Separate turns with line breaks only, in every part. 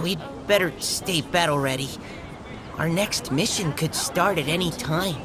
we'd better stay battle ready. Our next mission could start at any time.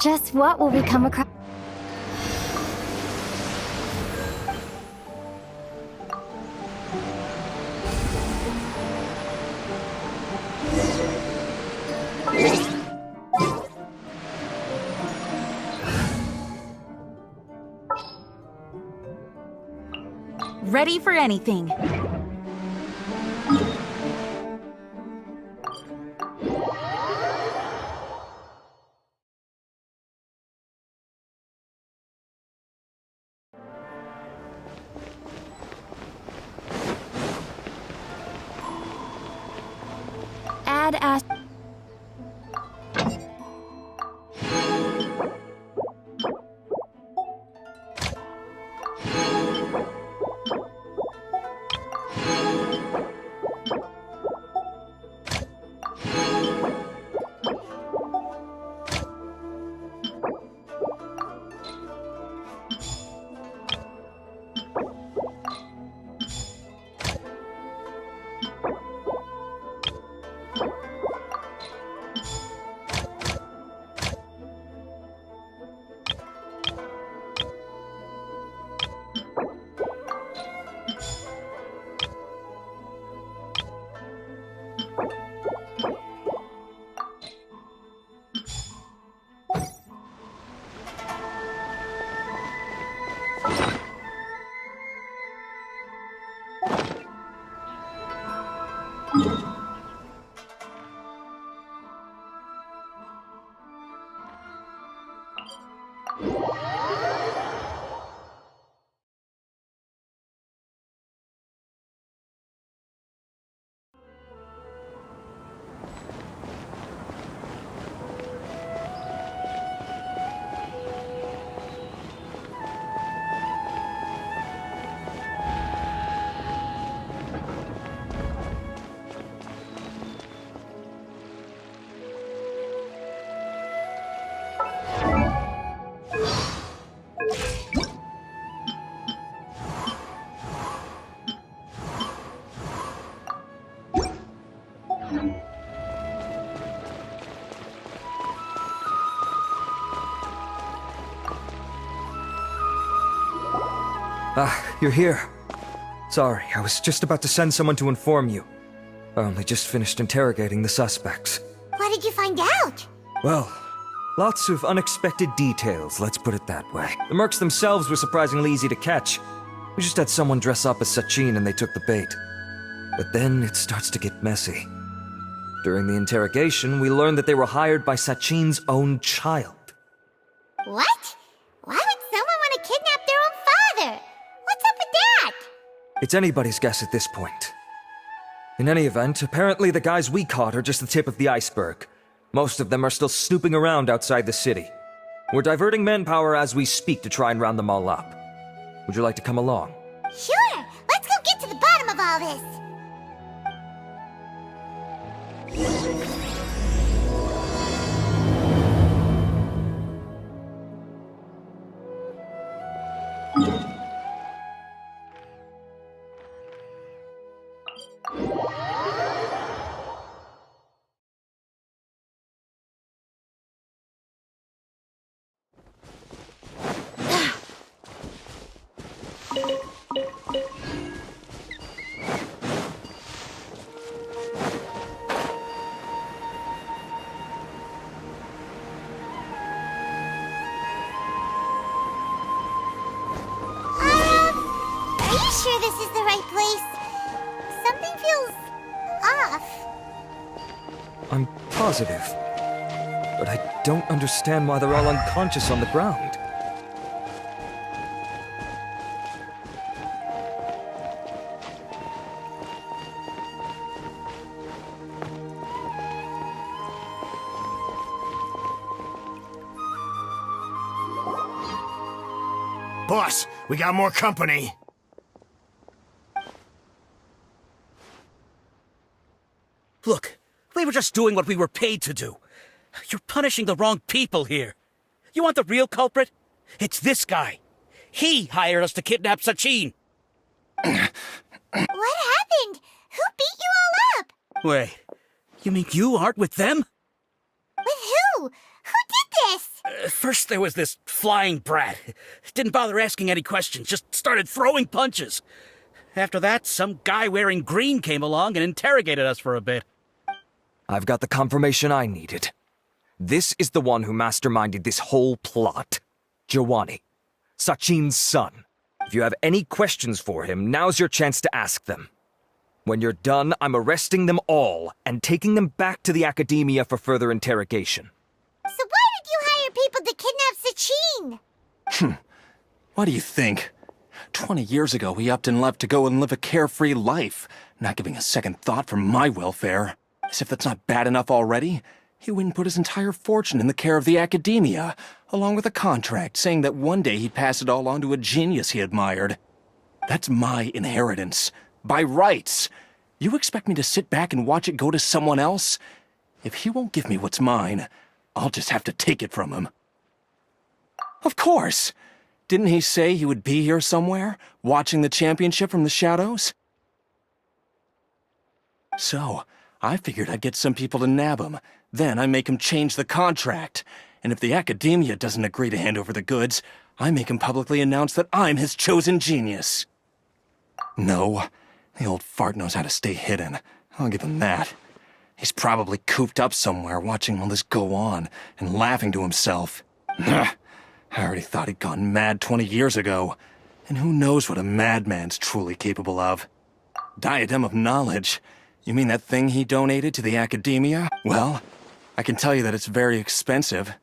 Just what will we come across?
Ready for anything.
Add as.
Ah, you're here. Sorry, I was just about to send someone to inform you. I only just finished interrogating the suspects.
What did you find out?
Well, lots of unexpected details, let's put it that way. The mercs themselves were surprisingly easy to catch. We just had someone dress up as 𝐏𝐵𝐸 and they took the bait. But then it starts to get messy. During the interrogation, we learned that they were hired by 𝐏𝐵𝐸's own child.
What? Why would someone want to kidnap their own father? What's up with that?
It's anybody's guess at this point. In any event, apparently the guys we caught are just the tip of the iceberg. Most of them are still snooping around outside the city. We're diverting manpower as we speak to try and round them all up. Would you like to come along?
Sure, let's go get to the bottom of all this. Are you sure this is the right place? Something feels off.
I'm positive. But I don't understand why they're all unconscious on the ground.
Boss, we got more company.
Look, we were just doing what we were paid to do. You're punishing the wrong people here. You want the real culprit? It's this guy. He hired us to kidnap 𝐏𝐵𝐸.
What happened? Who beat you all up?
Wait, you mean you aren't with them?
With who? Who did this?
First there was this flying brat. Didn't bother asking any questions, just started throwing punches. After that, some guy wearing green came along and interrogated us for a bit.
I've got the confirmation I needed. This is the one who masterminded this whole plot. Giovanni, Sachin's son. If you have any questions for him, now's your chance to ask them. When you're done, I'm arresting them all and taking them back to the academia for further interrogation.
So why did you hire people to kidnap Sachin?
What do you think? 20 years ago, he upped and left to go and live a carefree life, not giving a second thought for my welfare. As if that's not bad enough already, he went and put his entire fortune in the care of the academia, along with a contract saying that one day he'd pass it all on to a genius he admired. That's my inheritance. By rights. You expect me to sit back and watch it go to someone else? If he won't give me what's mine, I'll just have to take it from him. Of course! Didn't he say he would be here somewhere, watching the championship from the shadows? So, I figured I'd get some people to nab him. Then I make him change the contract. And if the academia doesn't agree to hand over the goods, I make him publicly announce that I'm his chosen genius. No, the old fart knows how to stay hidden. I'll give him that. He's probably cooped up somewhere watching all this go on and laughing to himself. I already thought he'd gone mad 20 years ago. And who knows what a madman's truly capable of. Diadem of Knowledge. You mean that thing he donated to the academia? Well, I can tell you that it's very expensive.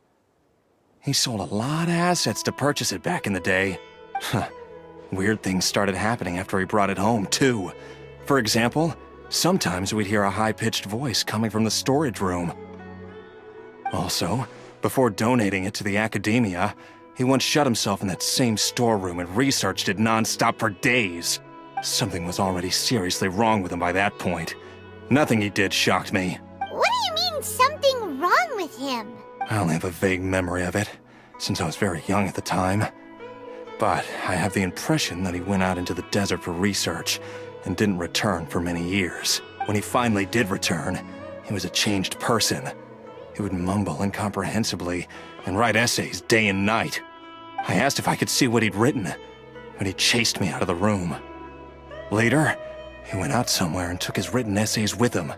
He sold a lot of assets to purchase it back in the day. Weird things started happening after he brought it home, too. For example, sometimes we'd hear a high-pitched voice coming from the storage room. Also, before donating it to the academia, he once shut himself in that same storeroom and researched it non-stop for days. Something was already seriously wrong with him by that point. Nothing he did shocked me.
What do you mean, something wrong with him?
I only have a vague memory of it, since I was very young at the time. But I have the impression that he went out into the desert for research and didn't return for many years. When he finally did return, he was a changed person. He would mumble incomprehensibly and write essays day and night. I asked if I could see what he'd written, but he chased me out of the room. Later, he went out somewhere and took his written essays with him.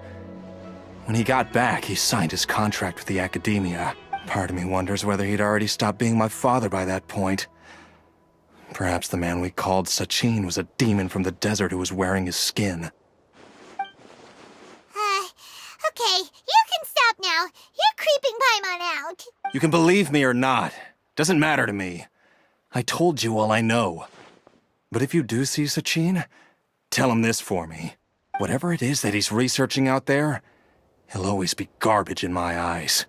When he got back, he signed his contract with the academia. Part of me wonders whether he'd already stopped being my father by that point. Perhaps the man we called Sachin was a demon from the desert who was wearing his skin.
Okay, you can stop now. You're creeping Paimon out.
You can believe me or not. Doesn't matter to me. I told you all I know. But if you do see Sachin, tell him this for me. Whatever it is that he's researching out there, he'll always be garbage in my eyes.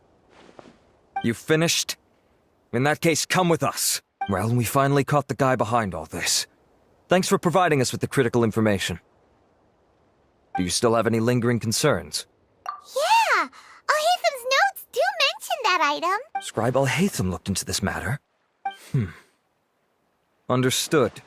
You finished? In that case, come with us. Well, we finally caught the guy behind all this. Thanks for providing us with the critical information. Do you still have any lingering concerns?
Yeah, 𝐏𝐴𝐴𝐻𝐾's notes do mention that item.
Scribe 𝐏𝐴𝐴𝐻 looked into this matter. Understood.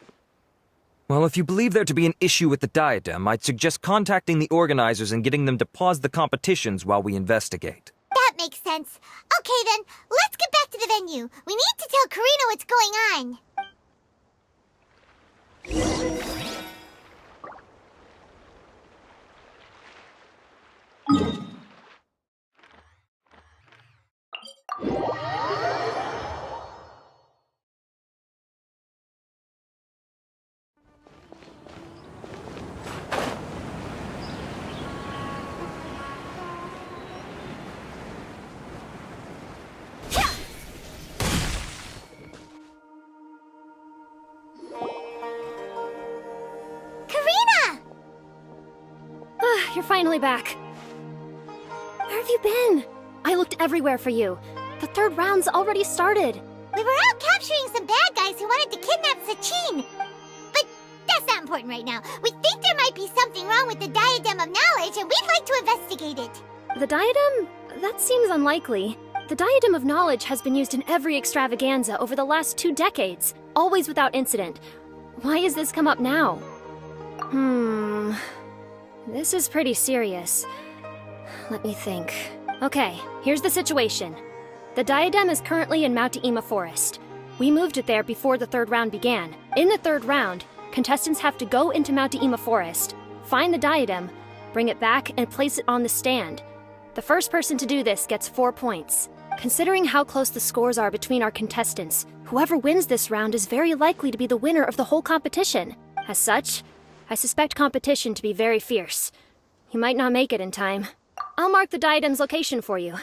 Well, if you believe there to be an issue with the diadem, I'd suggest contacting the organizers and getting them to pause the competitions while we investigate.
That makes sense. Okay then, let's get back to the venue. We need to tell Karina what's going on.
You're finally back. Where have you been? I looked everywhere for you. The third round's already started.
We were out capturing some bad guys who wanted to kidnap Sachin. But that's not important right now. We think there might be something wrong with the Diadem of Knowledge, and we'd like to investigate it.
The diadem? That seems unlikely. The Diadem of Knowledge has been used in every extravaganza over the last 2 decades, always without incident. Why has this come up now? This is pretty serious. Let me think. Okay, here's the situation. The diadem is currently in 𝐏𝐸𝐻𝐻 Forest. We moved it there before the third round began. In the third round, contestants have to go into 𝐏𝐸𝐻𝐻 Forest, find the diadem, bring it back, and place it on the stand. The first person to do this gets 4 points. Considering how close the scores are between our contestants, whoever wins this round is very likely to be the winner of the whole competition. As such, I suspect competition to be very fierce. You might not make it in time. I'll mark the diadem's location for you.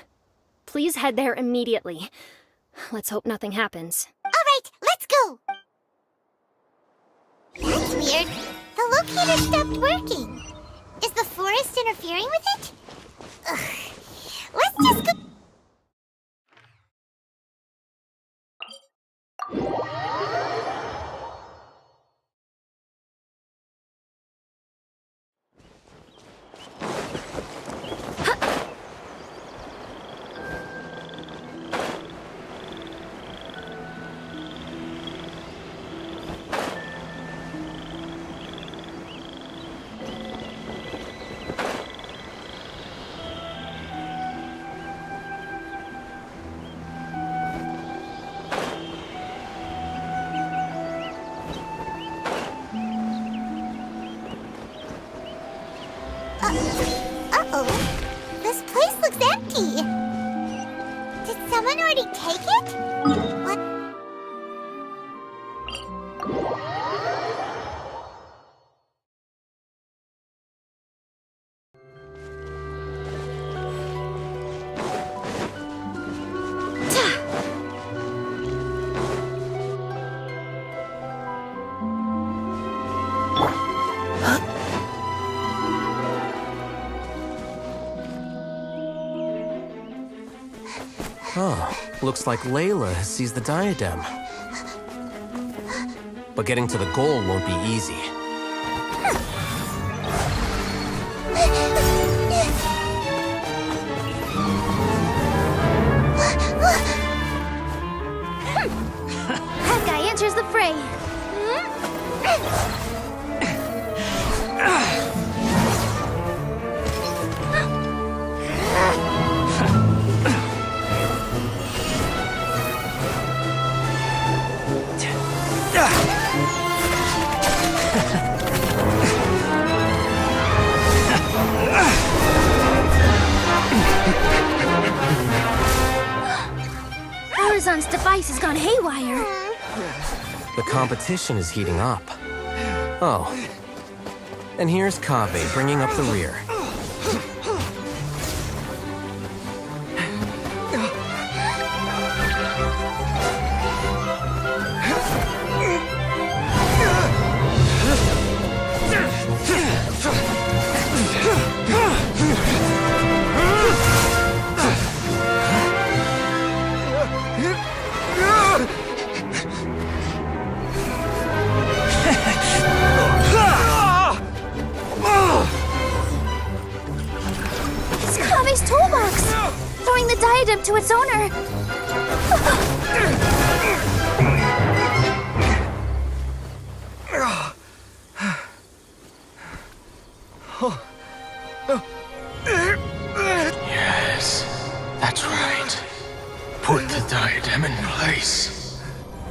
Please head there immediately. Let's hope nothing happens.
Alright, let's go! That's weird. The locator stopped working. Is the forest interfering with it? Ugh. Let's just go... Uh-oh. This place looks empty. Did someone already take it? What?
Oh, looks like Layla has seized the diadem. But getting to the goal won't be easy.
That guy enters the fray.
Horizon's device has gone haywire.
The competition is heating up. Oh. And here's 𝐏𝐫𝐸 bringing up the rear.
It's 𝐏𝐿's toolbox! Throwing the diadem to its owner!
Yes, that's right. Put the diadem in place,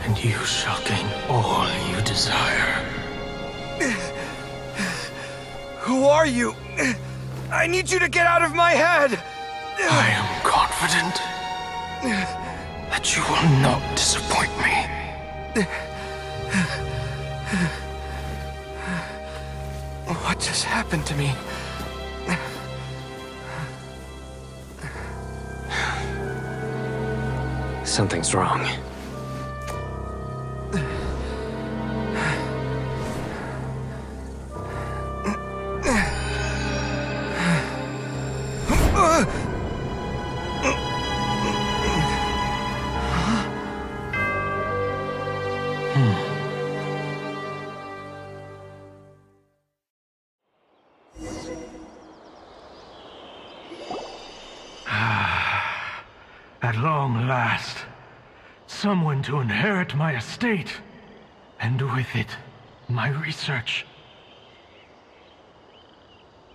and you shall gain all you desire.
Who are you? I need you to get out of my head!
I am confident that you will not disappoint me.
What just happened to me?
Something's wrong.
At long last, someone to inherit my estate, and with it, my research.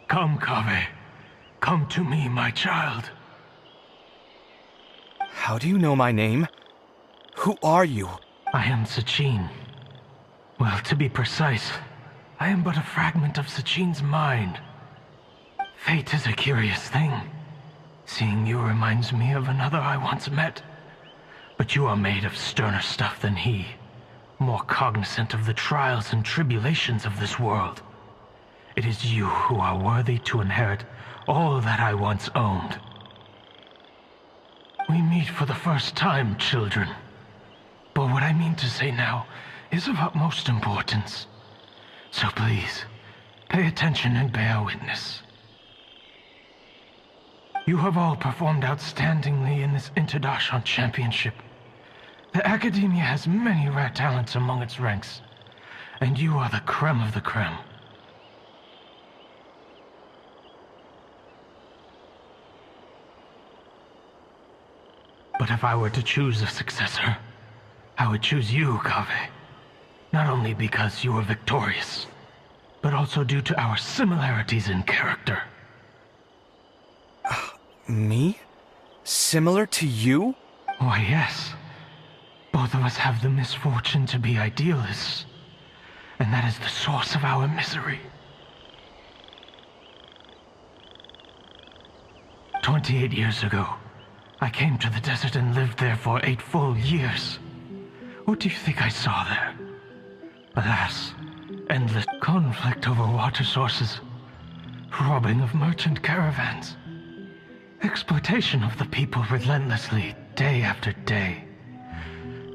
Come, 𝐏𝐿𝐵. Come to me, my child.
How do you know my name? Who are you?
I am 𝐏𝐶. Well, to be precise, I am but a fragment of 𝐏𝐶's mind. Fate is a curious thing. Seeing you reminds me of another I once met. But you are made of sterner stuff than he, more cognizant of the trials and tribulations of this world. It is you who are worthy to inherit all that I once owned. We meet for the first time, children. But what I mean to say now is of utmost importance. So please, pay attention and bear witness. You have all performed outstandingly in this Inter-Darshan Championship. The Academia has many rare talents among its ranks, and you are the creme of the creme. But if I were to choose a successor, I would choose you, 𝐏𝐽. Not only because you were victorious, but also due to our similarities in character.
Me? Similar to you?
Why, yes. Both of us have the misfortune to be idealists, and that is the source of our misery. 28 years ago, I came to the desert and lived there for 8 full years. What do you think I saw there? Alas, endless conflict over water sources, robbing of merchant caravans, exploitation of the people relentlessly, day after day.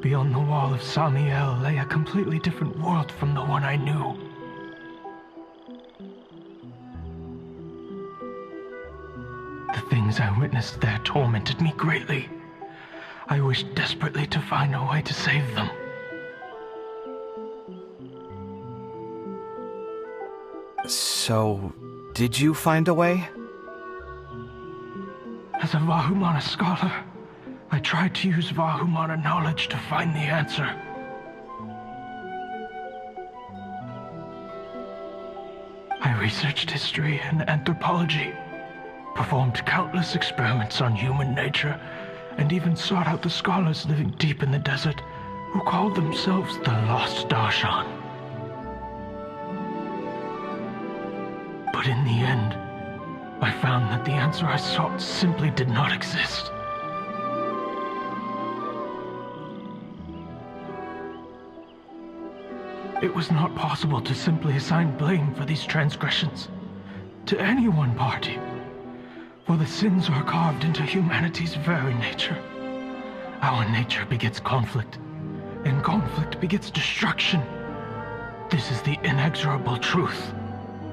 Beyond the wall of Samiel lay a completely different world from the one I knew. The things I witnessed there tormented me greatly. I wished desperately to find a way to save them.
So, did you find a way?
As a 𝐏𝐽𝐼𝐻𝐼𝐻 scholar, I tried to use 𝐏𝐽𝐼𝐻𝐼𝐻 knowledge to find the answer. I researched history and anthropology, performed countless experiments on human nature, and even sought out the scholars living deep in the desert who called themselves the Lost Darshan. But in the end, I found that the answer I sought simply did not exist. It was not possible to simply assign blame for these transgressions to any one party, for the sins are carved into humanity's very nature. Our nature begets conflict, and conflict begets destruction. This is the inexorable truth.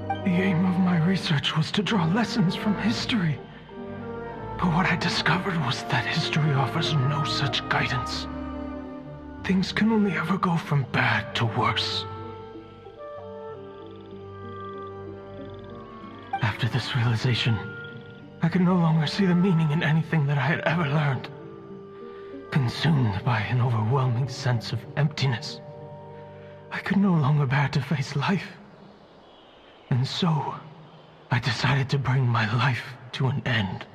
The aim of my research was to draw lessons from history. But what I discovered was that history offers no such guidance. Things can only ever go from bad to worse. After this realization, I could no longer see the meaning in anything that I had ever learned. Consumed by an overwhelming sense of emptiness, I could no longer bear to face life. And so, I decided to bring my life to an end.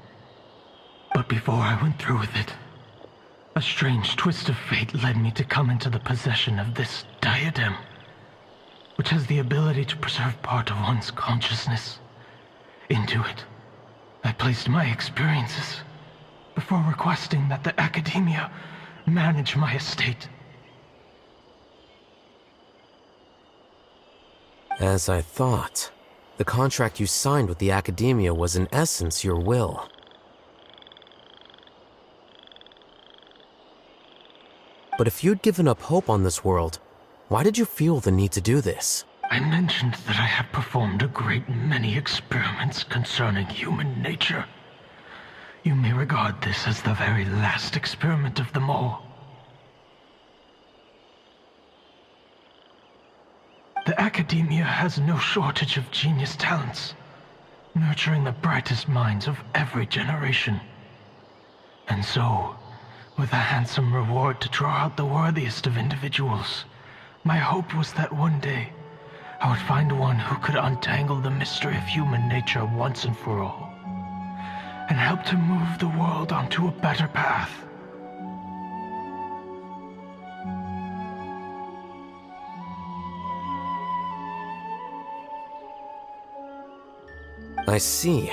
But before I went through with it, a strange twist of fate led me to come into the possession of this diadem, which has the ability to preserve part of one's consciousness. Into it, I placed my experiences before requesting that the Academia manage my estate.
As I thought, the contract you signed with the Academia was in essence your will. But if you'd given up hope on this world, why did you feel the need to do this?
I mentioned that I had performed a great many experiments concerning human nature. You may regard this as the very last experiment of them all. The Academia has no shortage of genius talents, nurturing the brightest minds of every generation. And so, with a handsome reward to draw out the worthiest of individuals, my hope was that one day I would find one who could untangle the mystery of human nature once and for all, and help to move the world onto a better path.
I see.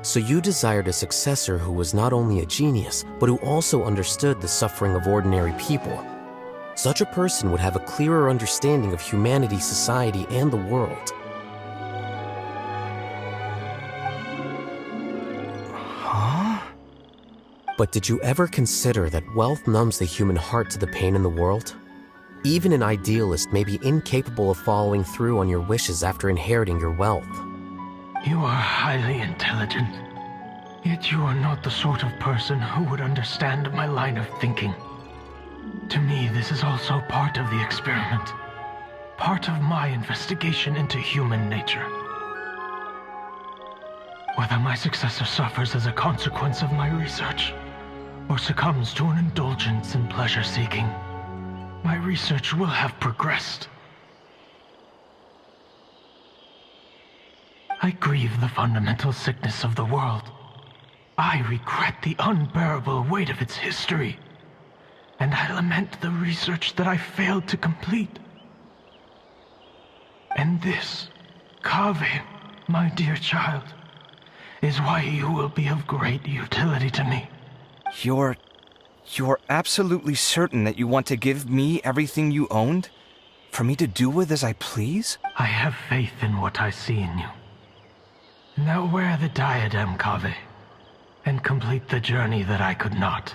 So you desired a successor who was not only a genius, but who also understood the suffering of ordinary people. Such a person would have a clearer understanding of humanity, society, and the world.
Huh?
But did you ever consider that wealth numbs the human heart to the pain in the world? Even an idealist may be incapable of following through on your wishes after inheriting your wealth.
You are highly intelligent, yet you are not the sort of person who would understand my line of thinking. To me, this is also part of the experiment, part of my investigation into human nature. Whether my successor suffers as a consequence of my research, or succumbs to an indulgence in pleasure-seeking, my research will have progressed. I grieve the fundamental sickness of the world. I regret the unbearable weight of its history. And I lament the research that I failed to complete. And this, 𝐏𝐫𝐸, my dear child, is why you will be of great utility to me.
You're absolutely certain that you want to give me everything you owned? For me to do with as I please?
I have faith in what I see in you. Now wear the diadem, 𝐏𝐏𝐸, and complete the journey that I could not.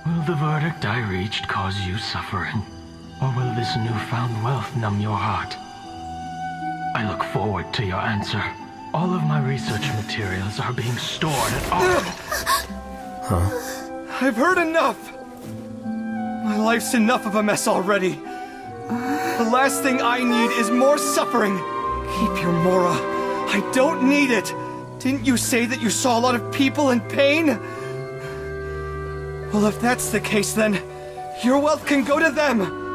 Will the verdict I reached cause you suffering? Or will this newfound wealth numb your heart? I look forward to your answer. All of my research materials are being stored at our...
Huh?
I've heard enough! My life's enough of a mess already. The last thing I need is more suffering. Keep your Mora. I don't need it. Didn't you say that you saw a lot of people in pain? Well, if that's the case, then your wealth can go to them.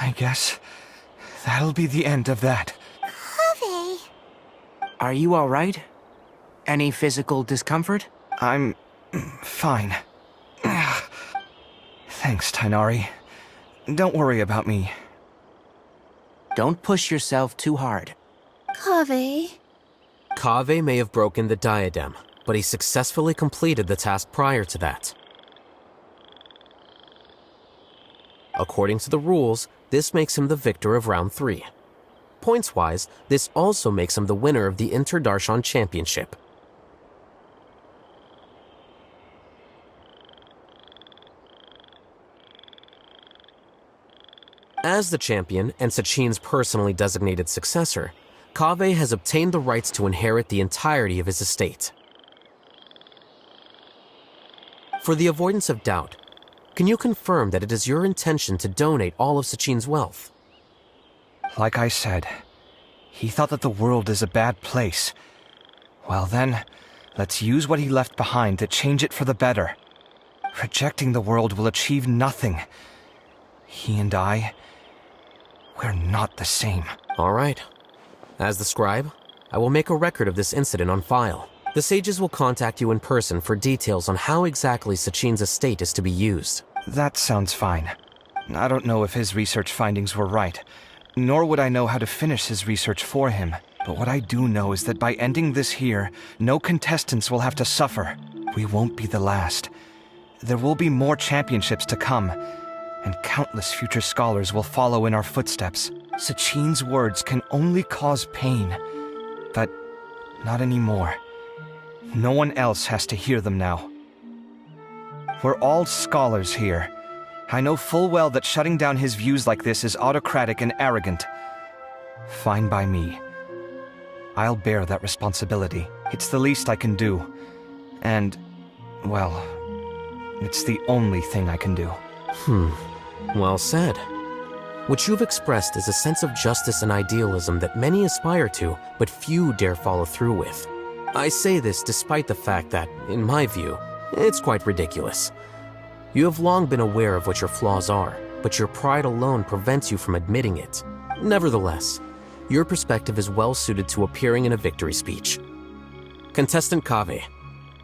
I guess that'll be the end of that.
𝐏𝐿𝐴.
Are you all right? Any physical discomfort?
I'm fine. Thanks, Tighnari. Don't worry about me.
Don't push yourself too hard.
𝐏𝐿𝐴.
𝐏𝐿𝐴 may have broken the diadem, but he successfully completed the task prior to that. According to the rules, this makes him the victor of round 3. Points-wise, this also makes him the winner of the Inter-Darshan Championship. As the champion and Sachin's personally designated successor, 𝐏𝐿𝐴 has obtained the rights to inherit the entirety of his estate. For the avoidance of doubt, can you confirm that it is your intention to donate all of Sachin's wealth?
Like I said, he thought that the world is a bad place. Well then, let's use what he left behind to change it for the better. Rejecting the world will achieve nothing. He and I, we're not the same.
All right. As the scribe, I will make a record of this incident on file. The sages will contact you in person for details on how exactly Sachin's estate is to be used.
That sounds fine. I don't know if his research findings were right, nor would I know how to finish his research for him. But what I do know is that by ending this here, no contestants will have to suffer. We won't be the last. There will be more championships to come, and countless future scholars will follow in our footsteps. Sachin's words can only cause pain, but not anymore. No one else has to hear them now. We're all scholars here. I know full well that shutting down his views like this is autocratic and arrogant. Fine by me. I'll bear that responsibility. It's the least I can do. And, well, it's the only thing I can do.
Well said. What you've expressed is a sense of justice and idealism that many aspire to, but few dare follow through with. I say this despite the fact that, in my view, it's quite ridiculous. You have long been aware of what your flaws are, but your pride alone prevents you from admitting it. Nevertheless, your perspective is well suited to appearing in a victory speech. Contestant 𝐏𝐫𝐸,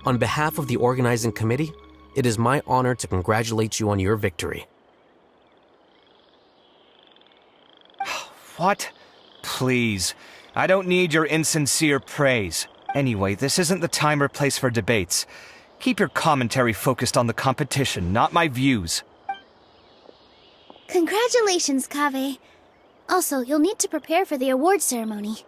on behalf of the organizing committee, it is my honor to congratulate you on your victory.
What? Please. I don't need your insincere praise. Anyway, this isn't the time or place for debates. Keep your commentary focused on the competition, not my views.
Congratulations, 𝐏𝐏𝐸. Also, you'll need to prepare for the award ceremony.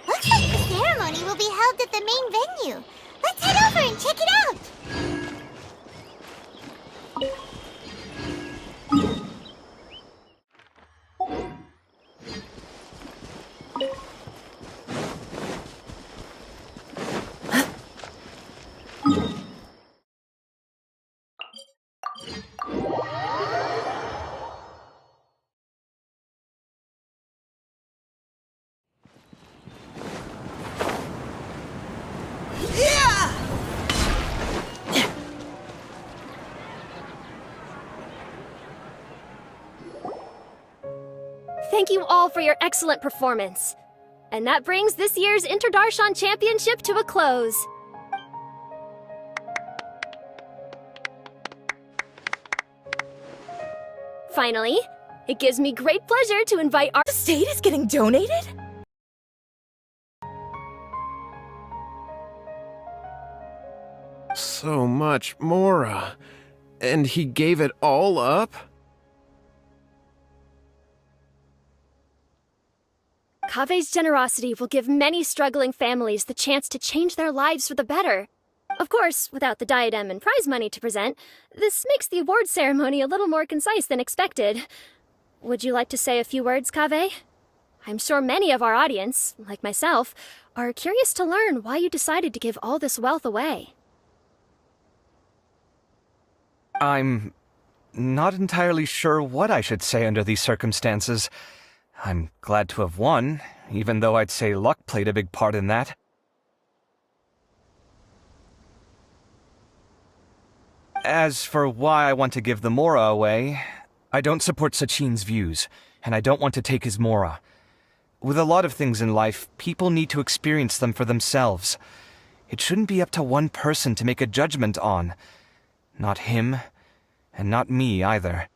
Looks like the ceremony will be held at the main venue. Let's head over and check it out!
Thank you all for your excellent performance. And that brings this year's Interdarshan Championship to a close. Finally, it gives me great pleasure to invite our—
The state is getting donated?
So much Mora. And he gave it all up?
𝐏𝐫𝐸's generosity will give many struggling families the chance to change their lives for the better. Of course, without the diadem and prize money to present, this makes the award ceremony a little more concise than expected. Would you like to say a few words, 𝐏𝐏𝐸? I'm sure many of our audience, like myself, are curious to learn why you decided to give all this wealth away.
I'm not entirely sure what I should say under these circumstances. I'm glad to have won, even though I'd say luck played a big part in that. As for why I want to give the Mora away, I don't support 𝐏𝐶IN's views, and I don't want to take his Mora. With a lot of things in life, people need to experience them for themselves. It shouldn't be up to one person to make a judgment on. Not him, and not me either.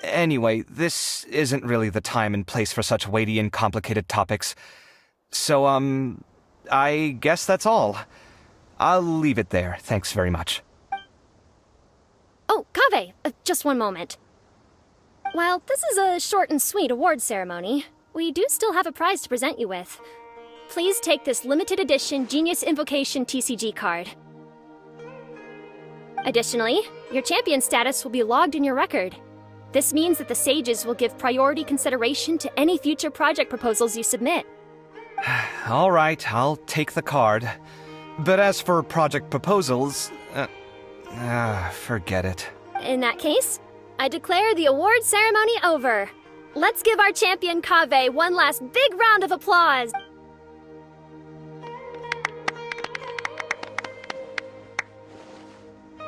Anyway, this isn't really the time and place for such weighty and complicated topics. So, I guess that's all. I'll leave it there. Thanks very much.
Oh, 𝐏𝐏𝐸, just one moment. While this is a short and sweet award ceremony, we do still have a prize to present you with. Please take this limited edition Genius Invocation TCG card. Additionally, your champion status will be logged in your record. This means that the sages will give priority consideration to any future project proposals you submit.
All right, I'll take the card. But as for project proposals, forget it.
In that case, I declare the award ceremony over. Let's give our champion 𝐏𝐏𝐸 one last big round of applause.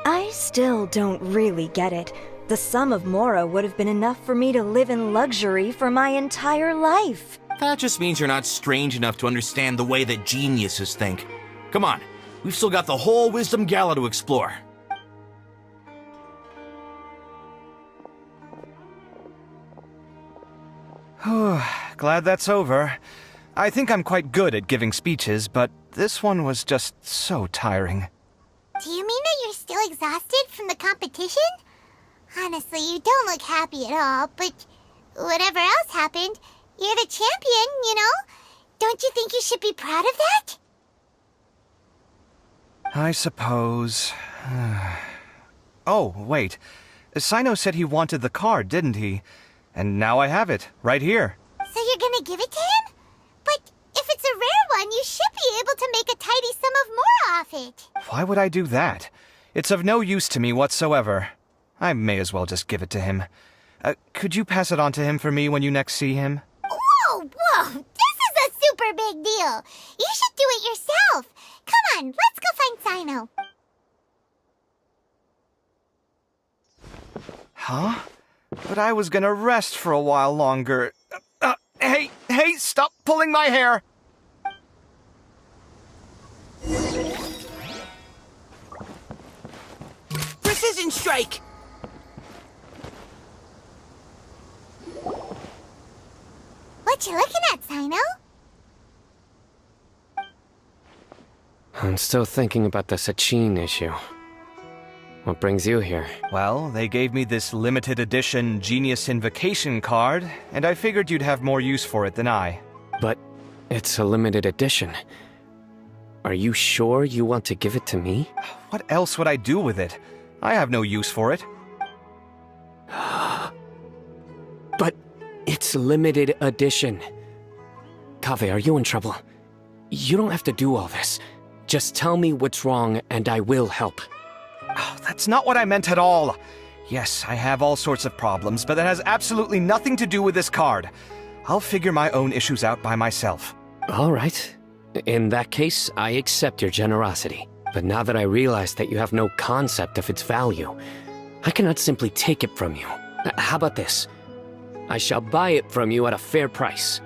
I still don't really get it. The sum of Mora would have been enough for me to live in luxury for my entire life.
That just means you're not strange enough to understand the way that geniuses think. Come on, we've still got the whole Wisdom Gala to explore.
Glad that's over. I think I'm quite good at giving speeches, but this one was just so tiring.
Do you mean that you're still exhausted from the competition? Honestly, you don't look happy at all, but whatever else happened, you're the champion, you know? Don't you think you should be proud of that?
I suppose. Oh, wait. Cyno said he wanted the card, didn't he? And now I have it, right here.
So you're gonna give it to him? But if it's a rare one, you should be able to make a tidy sum of Mora off it.
Why would I do that? It's of no use to me whatsoever. I may as well just give it to him. Could you pass it on to him for me when you next see him?
Whoa, this super big deal. You should do it yourself. Come on, let's go find Cyno.
Huh? But I was gonna rest for a while longer. Hey, stop pulling my hair!
Precision strike!
What you looking at, Cyno?
I'm still thinking about the 𝐏𝐵𝐸 issue. What brings you here?
Well, they gave me this limited edition Genius Invocation card, and I figured you'd have more use for it than I.
But it's a limited edition. Are you sure you want to give it to me?
What else would I do with it? I have no use for it.
But it's limited edition. 𝐏𝐫𝐸, are you in trouble? You don't have to do all this. Just tell me what's wrong and I will help.
Oh, that's not what I meant at all. Yes, I have all sorts of problems, but that has absolutely nothing to do with this card. I'll figure my own issues out by myself.
All right. In that case, I accept your generosity. But now that I realize that you have no concept of its value, I cannot simply take it from you. How about this? I shall buy it from you at a fair price.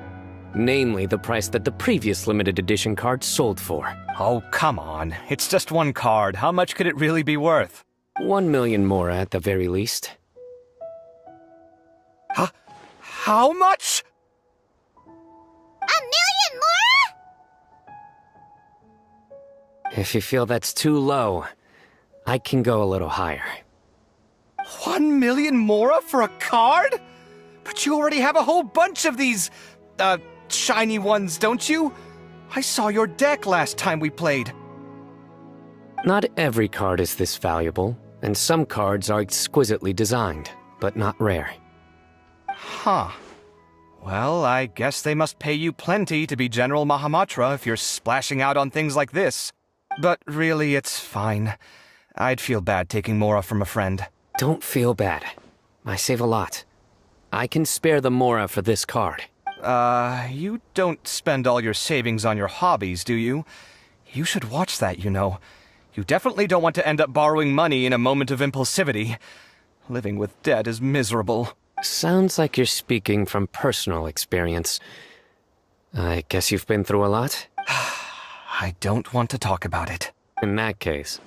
Namely, the price that the previous limited edition card sold for.
Oh, come on. It's just one card. How much could it really be worth?
1 million more at the very least.
How much?
1 million more?
If you feel that's too low, I can go a little higher.
1 million mora for a card? But you already have a whole bunch of these, shiny ones, don't you? I saw your deck last time we played.
Not every card is this valuable, and some cards are exquisitely designed, but not rare.
Huh. Well, I guess they must pay you plenty to be General Mahamatra if you're splashing out on things like this. But really, it's fine. I'd feel bad taking mora from a friend.
Don't feel bad. I save a lot. I can spare the mora for this card.
You don't spend all your savings on your hobbies, do you? You should watch that, you know. You definitely don't want to end up borrowing money in a moment of impulsivity. Living with debt is miserable.
Sounds like you're speaking from personal experience. I guess you've been through a lot?
I don't want to talk about it.
In that case,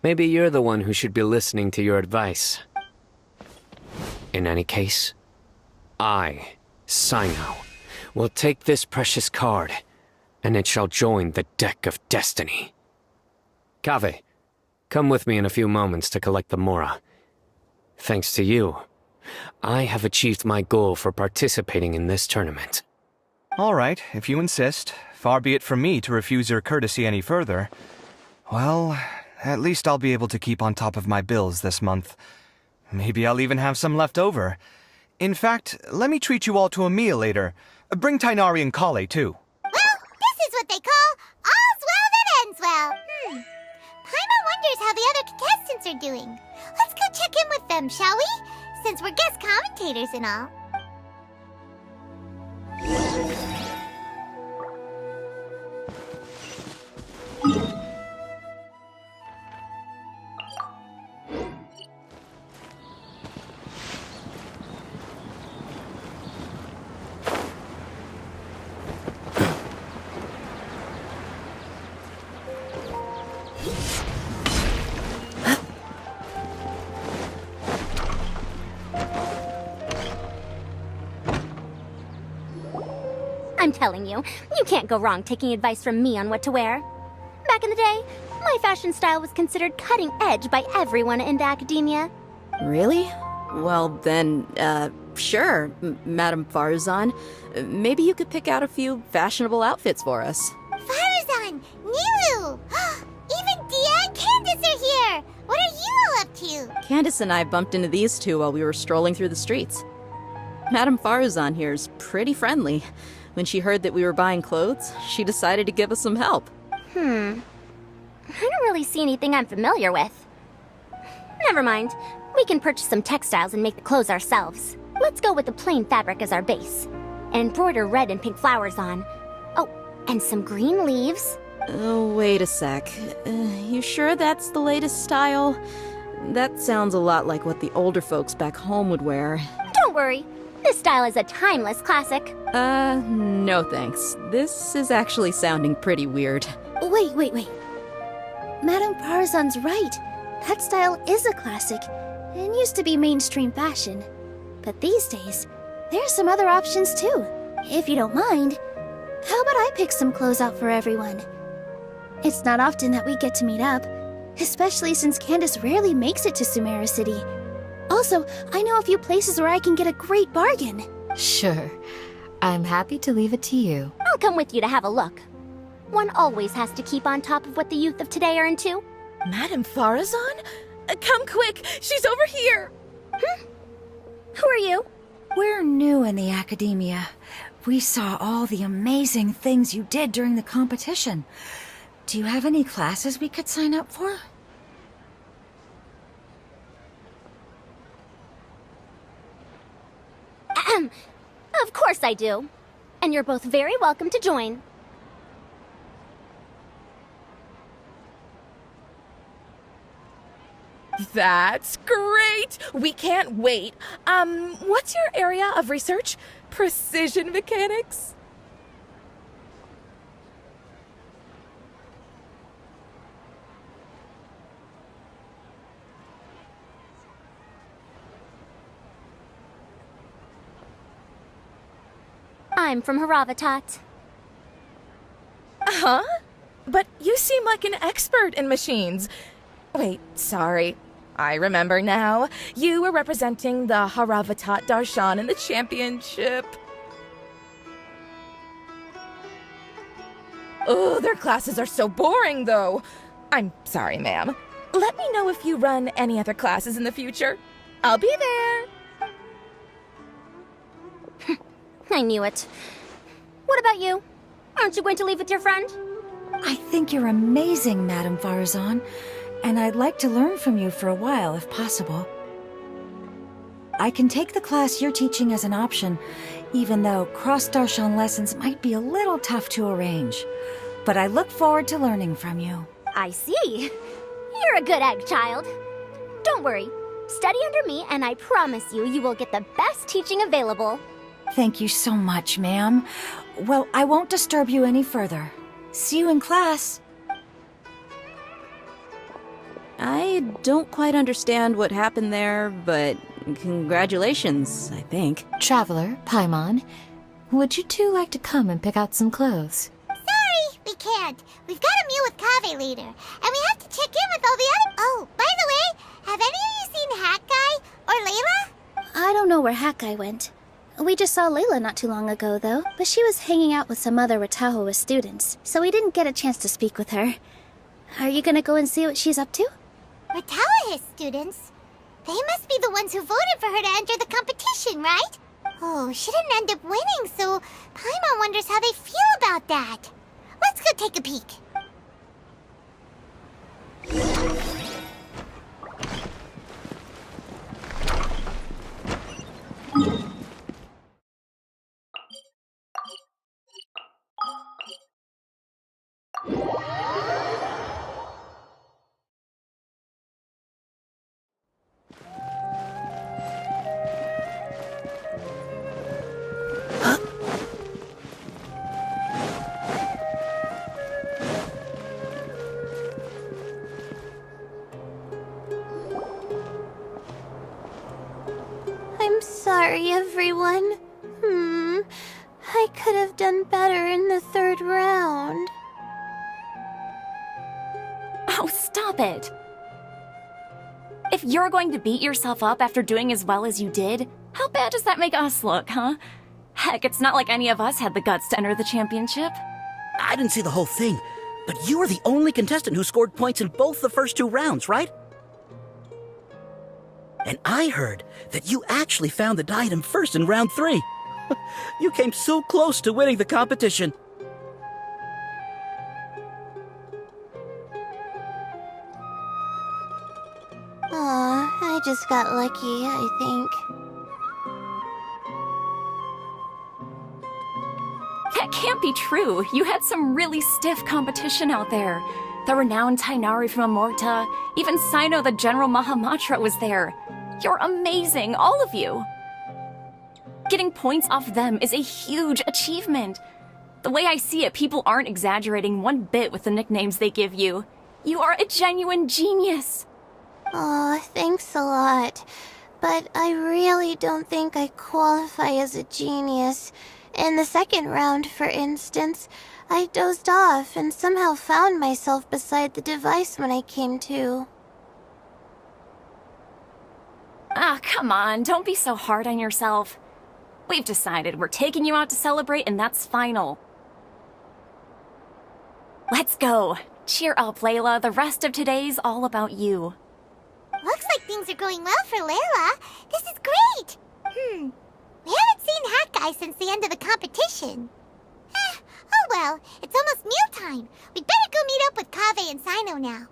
maybe you're the one who should be listening to your advice. In any case, I, Cyno, will take this precious card, and it shall join the deck of destiny. 𝐏𝐫𝐸, come with me in a few moments to collect the mora. Thanks to you, I have achieved my goal for participating in this tournament.
All right, if you insist. Far be it from me to refuse your courtesy any further. Well, at least I'll be able to keep on top of my bills this month. Maybe I'll even have some left over. In fact, let me treat you all to a meal later. Bring 𝐼𝐸𝐴 𝐏𝐿𝐴, too.
Well, this is what they call all's well that ends well. Paimon wonders how the other contestants are doing. Let's go check in with them, shall we? Since we're guest commentators and all.
I'm telling you, you can't go wrong taking advice from me on what to wear. Back in the day, my fashion style was considered cutting edge by everyone in the academia.
Really? Well then, sure, Madame Faruzan. Maybe you could pick out a few fashionable outfits for us.
Faruzan! Nilu! Even Dia and Candace are here! What are you all up to?
Candace and I bumped into these two while we were strolling through the streets. Madame Faruzan here's pretty friendly. When she heard that we were buying clothes, she decided to give us some help.
I don't really see anything I'm familiar with. Never mind. We can purchase some textiles and make the clothes ourselves. Let's go with the plain fabric as our base. And embroider red and pink flowers on. Oh, And some green leaves.
Oh, wait a sec. You sure that's the latest style? That sounds a lot like what the older folks back home would wear.
Don't worry. This style is a timeless classic.
No thanks. This is actually sounding pretty weird.
Wait. Madame Farzan's right. That style is a classic and used to be mainstream fashion. But these days, there's some other options too. If you don't mind, how about I pick some clothes out for everyone? It's not often that we get to meet up, especially since Candace rarely makes it to Sumeru City. Also, I know a few places where I can get a great bargain.
Sure. I'm happy to leave it to you.
I'll come with you to have a look. One always has to keep on top of what the youth of today are into.
Madame Farazan? Come quick! She's over here!
Who are you?
We're new in the academia. We saw all the amazing things you did during the competition. Do you have any classes we could sign up for?
Of course I do. And you're both very welcome to join.
That's great! We can't wait. What's your area of research? Precision mechanics?
I'm from Haravatat.
Huh? But you seem like an expert in machines. Wait, sorry. I remember now. You were representing the Haravatat Darshan in the championship. Oh, their classes are so boring, though. I'm sorry, ma'am. Let me know if you run any other classes in the future. I'll be there.
I knew it. What about you? Aren't you going to leave with your friend?
I think you're amazing, Madame Farazan, and I'd like to learn from you for a while, if possible. I can take the class you're teaching as an option, even though cross-Darshan lessons might be a little tough to arrange. But I look forward to learning from you.
I see. You're a good egg, child. Don't worry. Study under me, and I promise you, you will get the best teaching available.
Thank you so much, ma'am. Well, I won't disturb you any further. See you in class.
I don't quite understand what happened there, but congratulations, I think.
Traveler, Paimon, would you two like to come and pick out some clothes?
Sorry, we can't. We've got a meal with Kaveh later, and we have to check in with all the other... Oh, by the way, have any of you seen Hat Guy or Layla?
I don't know where Hat Guy went. We just saw Layla not too long ago, though, but she was hanging out with some other Ratahoa students, so we didn't get a chance to speak with her. Are you gonna go and see what she's up to?
Ratahoa students? They must be the ones who voted for her to enter the competition, right? Oh, she didn't end up winning, so Paimon wonders how they feel about that. Let's go take a peek.
I'm sorry, everyone. I could have done better in the third round.
Oh, stop it! If you're going to beat yourself up after doing as well as you did, how bad does that make us look, huh? Heck, it's not like any of us had the guts to enter the championship.
I didn't see the whole thing, but you were the only contestant who scored points in both the first two rounds, right? And I heard that you actually found the diadem first in round 3. You came so close to winning the competition.
Aw, I just got lucky, I think.
Heck, That can't be true. You had some really stiff competition out there. The renowned Tighnari from Amorta, even Cyno the General Mahamatra was there. You're amazing, all of you. Getting points off them is a huge achievement. The way I see it, people aren't exaggerating one bit with the nicknames they give you. You are a genuine genius.
Aw, thanks a lot. But I really don't think I qualify as a genius. In the second round, for instance, I dozed off and somehow found myself beside the device when I came to.
Ah, come on, don't be so hard on yourself. We've decided we're taking you out to celebrate, and that's final. Let's go. Cheer up, Layla. The rest of today's all about you.
Looks like things are going well for Layla. This is great. We haven't seen Hat Guy since the end of the competition. Oh well, it's almost mealtime. We'd better go meet up with 𝐏𝐫𝐸 and Cyno now.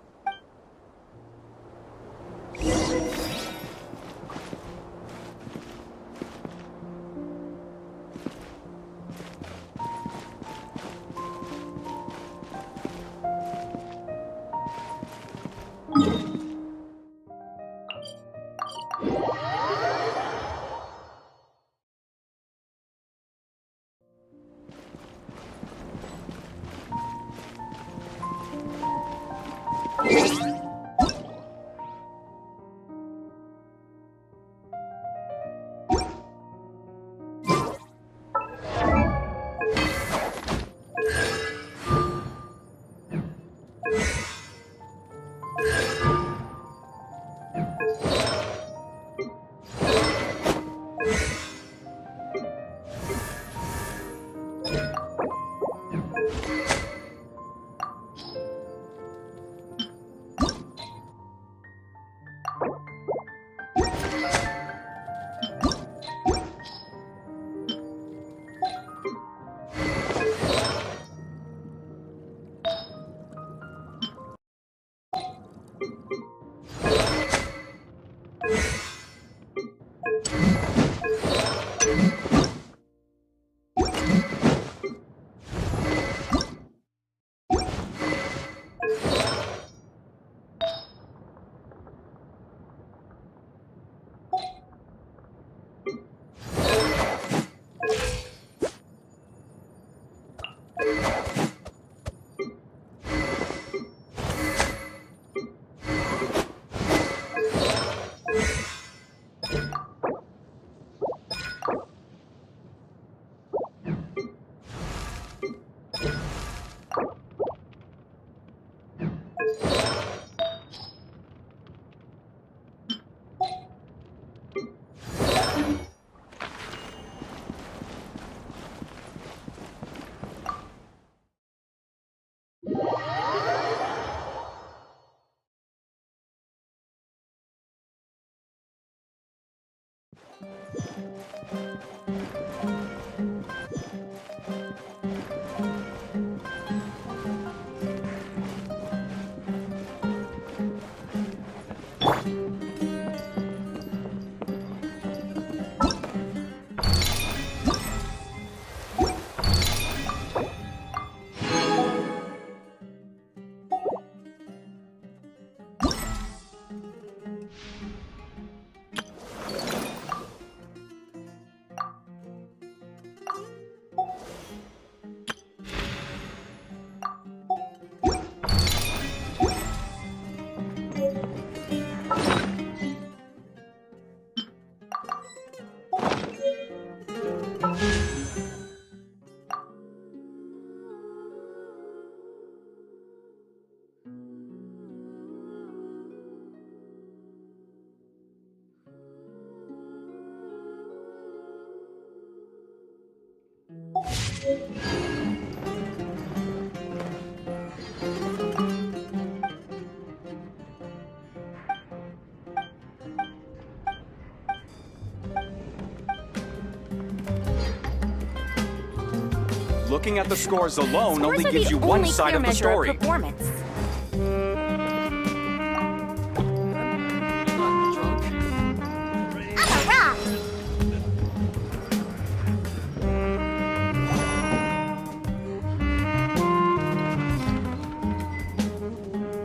Looking at the scores alone only gives you one side of the story.
Performance.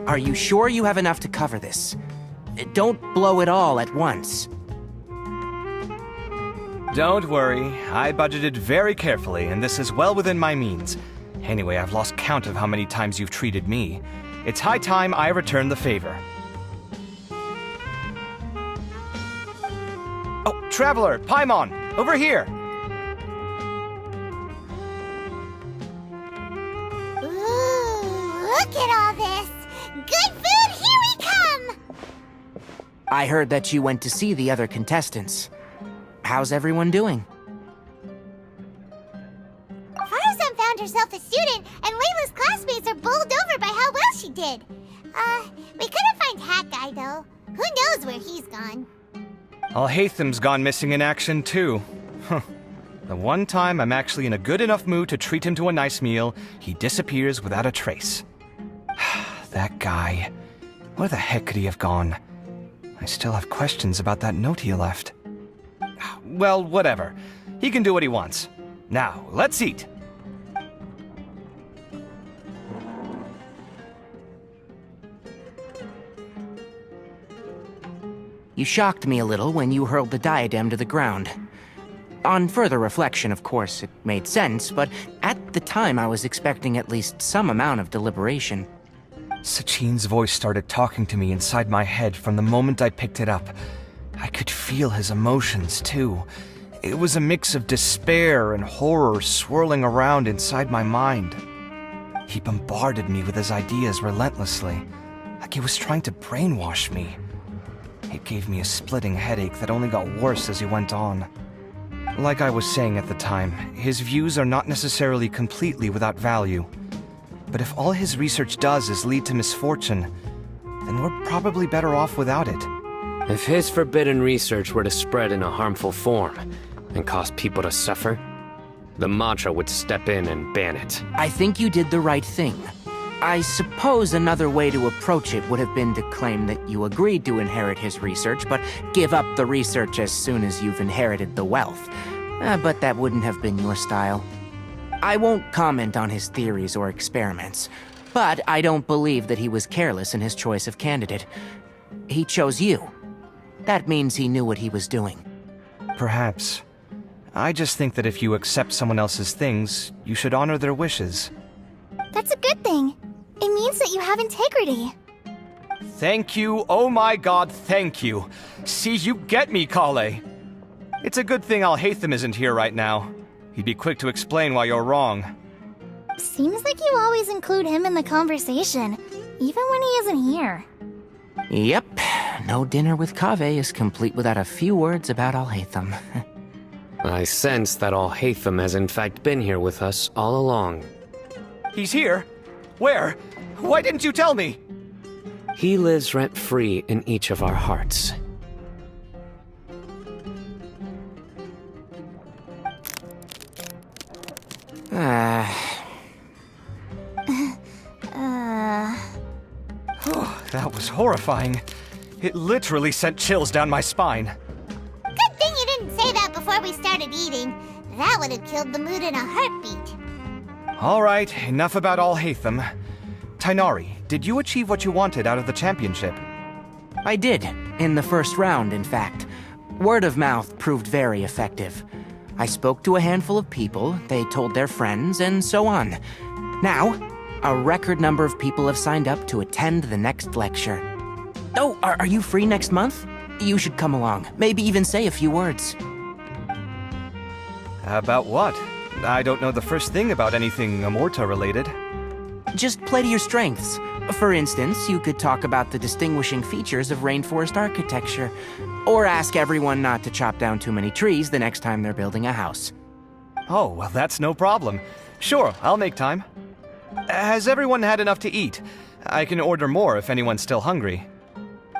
Are you sure you have enough to cover this? Don't blow it all at once.
Don't worry, I budgeted very carefully, and this is well within my means. Anyway, I've lost count of how many times you've treated me. It's high time I return the favor. Oh, Traveler, Paimon, over here!
Ooh, look at all this! Good food, here we come!
I heard that you went to see the other contestants. How's everyone doing?
Faruzan found herself a student, and Layla's classmates are bowled over by how well she did. We couldn't find Hat Guy, though. Who knows where he's gone?
𝐏𝐫𝐽𝐻's gone missing in action, too. Huh. The one time I'm actually in a good enough mood to treat him to a nice meal, he disappears without a trace. That guy. Where the heck could he have gone? I still have questions about that note he left. Well, whatever. He can do what he wants. Now, let's eat.
You shocked me a little when you hurled the diadem to the ground. On further reflection, of course, it made sense, but at the time I was expecting at least some amount of deliberation.
𝐏𝐵𝐻's voice started talking to me inside my head from the moment I picked it up. I could feel his emotions, too. It was a mix of despair and horror swirling around inside my mind. He bombarded me with his ideas relentlessly, like he was trying to brainwash me. It gave me a splitting headache that only got worse as he went on. Like I was saying at the time, his views are not necessarily completely without value. But if all his research does is lead to misfortune, then we're probably better off without it.
If his forbidden research were to spread in a harmful form and cause people to suffer, the Mantra would step in and ban it.
I think you did the right thing. I suppose another way to approach it would have been to claim that you agreed to inherit his research, but give up the research as soon as you've inherited the wealth. But that wouldn't have been your style. I won't comment on his theories or experiments, but I don't believe that he was careless in his choice of candidate. He chose you. That means he knew what he was doing.
Perhaps. I just think that if you accept someone else's things, you should honor their wishes.
That's a good thing. It means that you have integrity.
Thank you, oh my god, thank you. See, you get me, 𝐏𝐫𝐻. It's a good thing 𝐏𝐴𝐻 isn't here right now. He'd be quick to explain why you're wrong.
Seems like you always include him in the conversation, even when he isn't here.
Yep, no dinner with 𝐏𝐫𝐻 is complete without a few words about 𝐏𝐴𝐻.
I sense that 𝐏𝐴𝐻 has in fact been here with us all along.
He's here? Where? Why didn't you tell me?
He lives rent-free in each of our hearts.
That was horrifying. It literally sent chills down my spine.
Good thing you didn't say that before we started eating. That would have killed the mood in a heartbeat.
All right, enough about 𝐏𝐴𝐻. Tighnari, did you achieve what you wanted out of the championship?
I did, in the first round, in fact. Word of mouth proved very effective. I spoke to a handful of people, they told their friends, and so on. Now, a record number of people have signed up to attend the next lecture. Oh, are you free next month? You should come along, maybe even say a few words.
About what? I don't know the first thing about anything Amorta related.
Just play to your strengths. For instance, you could talk about the distinguishing features of rainforest architecture, or ask everyone not to chop down too many trees the next time they're building a house.
Oh, well, that's no problem. Sure, I'll make time. Has everyone had enough to eat? I can order more if anyone's still hungry.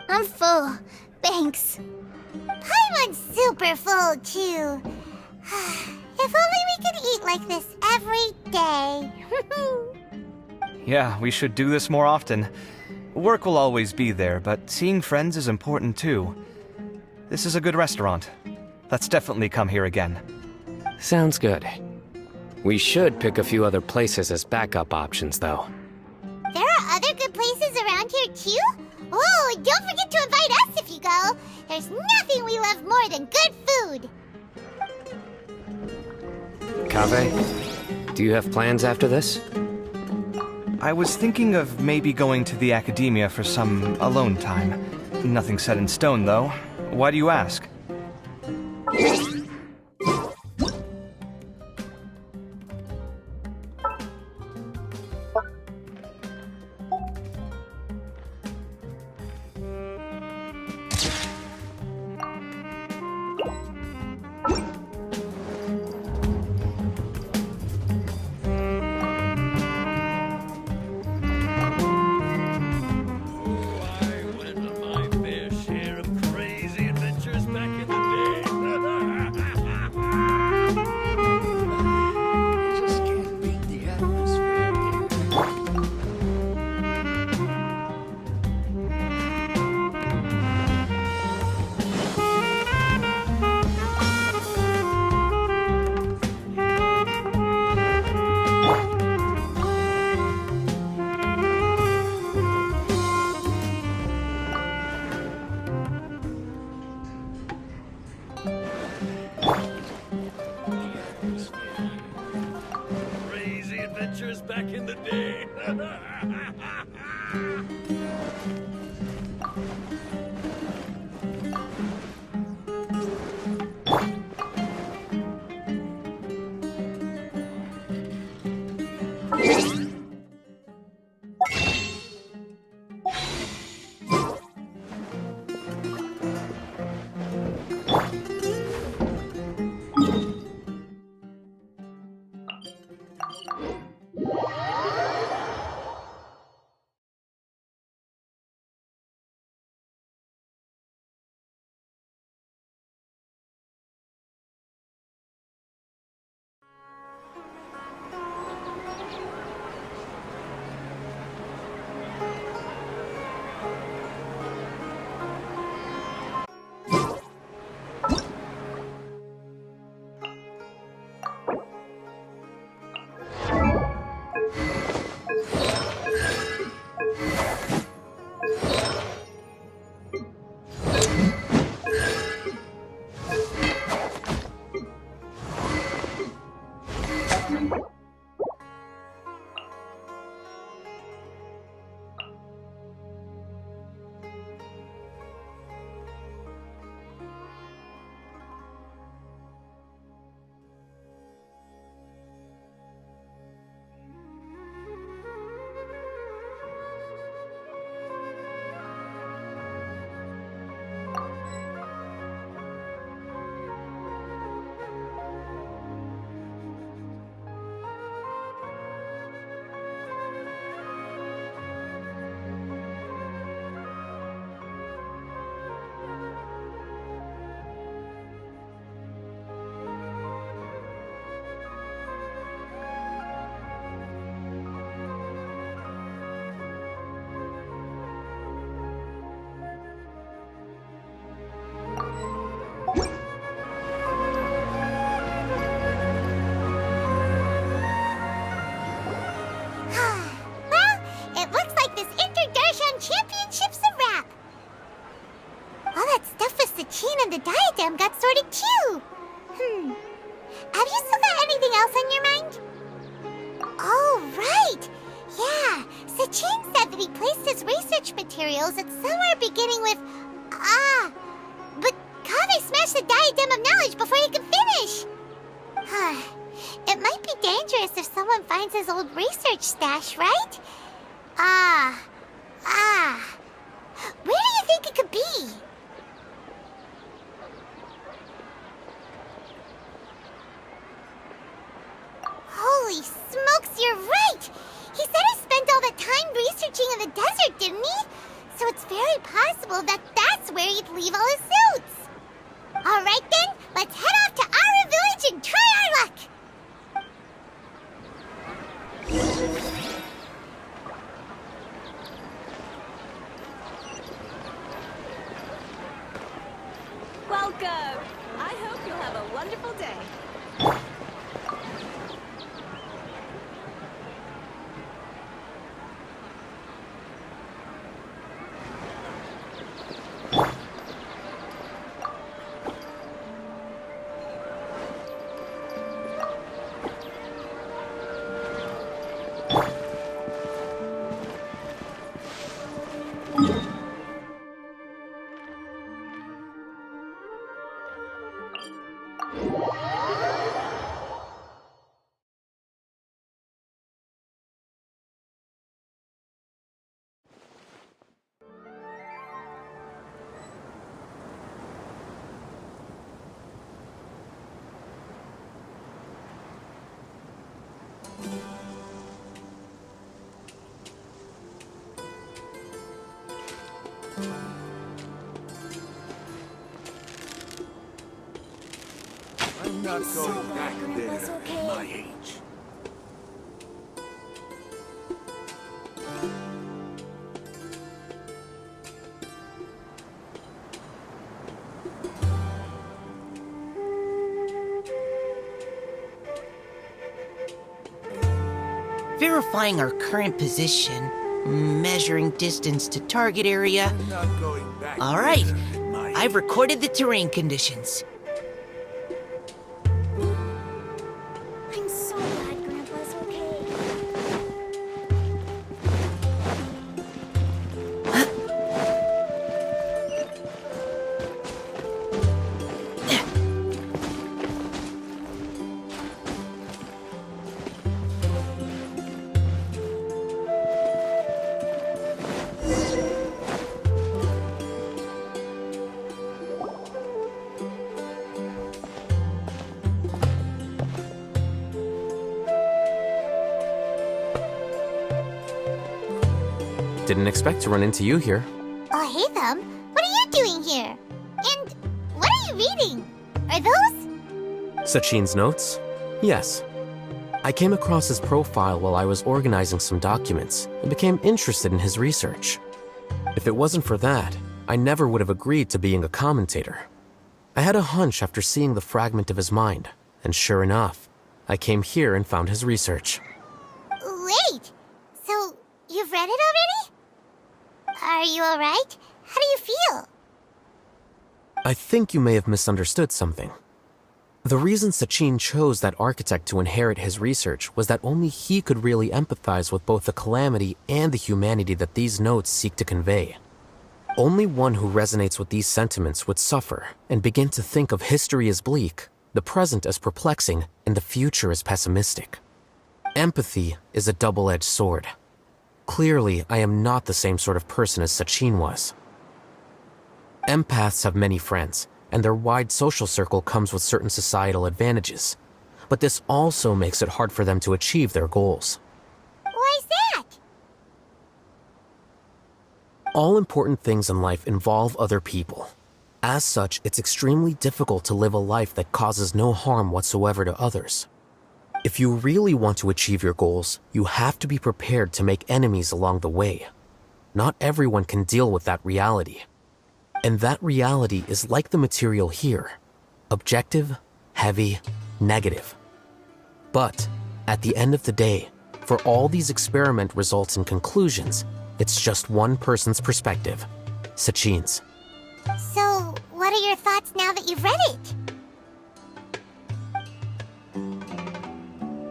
I'm full. Thanks. Paimon's super full, too. If only we could eat like this every day.
Yeah, we should do this more often. Work will always be there, but seeing friends is important too. This is a good restaurant. Let's definitely come here again.
Sounds good. We should pick a few other places as backup options, though.
There are other other good places around here too? Oh, and don't forget to invite us if you go. There's nothing we love more than good food.
𝐏𝐽, do you have plans after this?
I was thinking of maybe going to the academia for some alone time. Nothing set in stone, though. Why do you ask?
and the diadem got sorted too. Have you still got anything else on your mind? Oh, right. Yeah, Sachin said that he placed his research materials at somewhere beginning with but 𝐏𝐽𝐽 smashed the diadem of knowledge before he could finish. It might be dangerous if someone finds his old research stash, right? Where do you think it could be? Holy smokes, you're right! He said he spent all that time researching in the desert, didn't he? So it's very possible that that's where he'd leave all his suits. Alright then, let's head off to our village and try our luck!
Welcome! I hope you'll have a wonderful day.
I'm not going back there at my age.
Verifying our current position, measuring distance to target area. All right, I've recorded the terrain conditions.
I'm so glad Grandpa's okay.
Didn't expect to run into you here.
Oh, hey, Thumb. What are you doing here? And what are you reading? Are those?
Sachin's notes? Yes. I came across his profile while I was organizing some documents and became interested in his research. If it wasn't for that, I never would have agreed to being a commentator. I had a hunch after seeing the fragment of his mind, and sure enough, I came here and found his research.
Wait! So, you've read it already? Are you alright? How do you feel?
I think you may have misunderstood something. The reason Sachin chose that architect to inherit his research was that only he could really empathize with both the calamity and the humanity that these notes seek to convey. Only one who resonates with these sentiments would suffer and begin to think of history as bleak, the present as perplexing, and the future as pessimistic. Empathy is a double-edged sword. Clearly, I am not the same sort of person as Sachin was. Empaths have many friends, and their wide social circle comes with certain societal advantages. But this also makes it hard for them to achieve their goals.
Why's that?
All important things in life involve other people. As such, it's extremely difficult to live a life that causes no harm whatsoever to others. If you really want to achieve your goals, you have to be prepared to make enemies along the way. Not everyone can deal with that reality. And that reality is like the material here. Objective, heavy, negative. But, at the end of the day, for all these experiment results and conclusions, it's just one person's perspective. Sachin's.
So, what are your thoughts now that you've read it?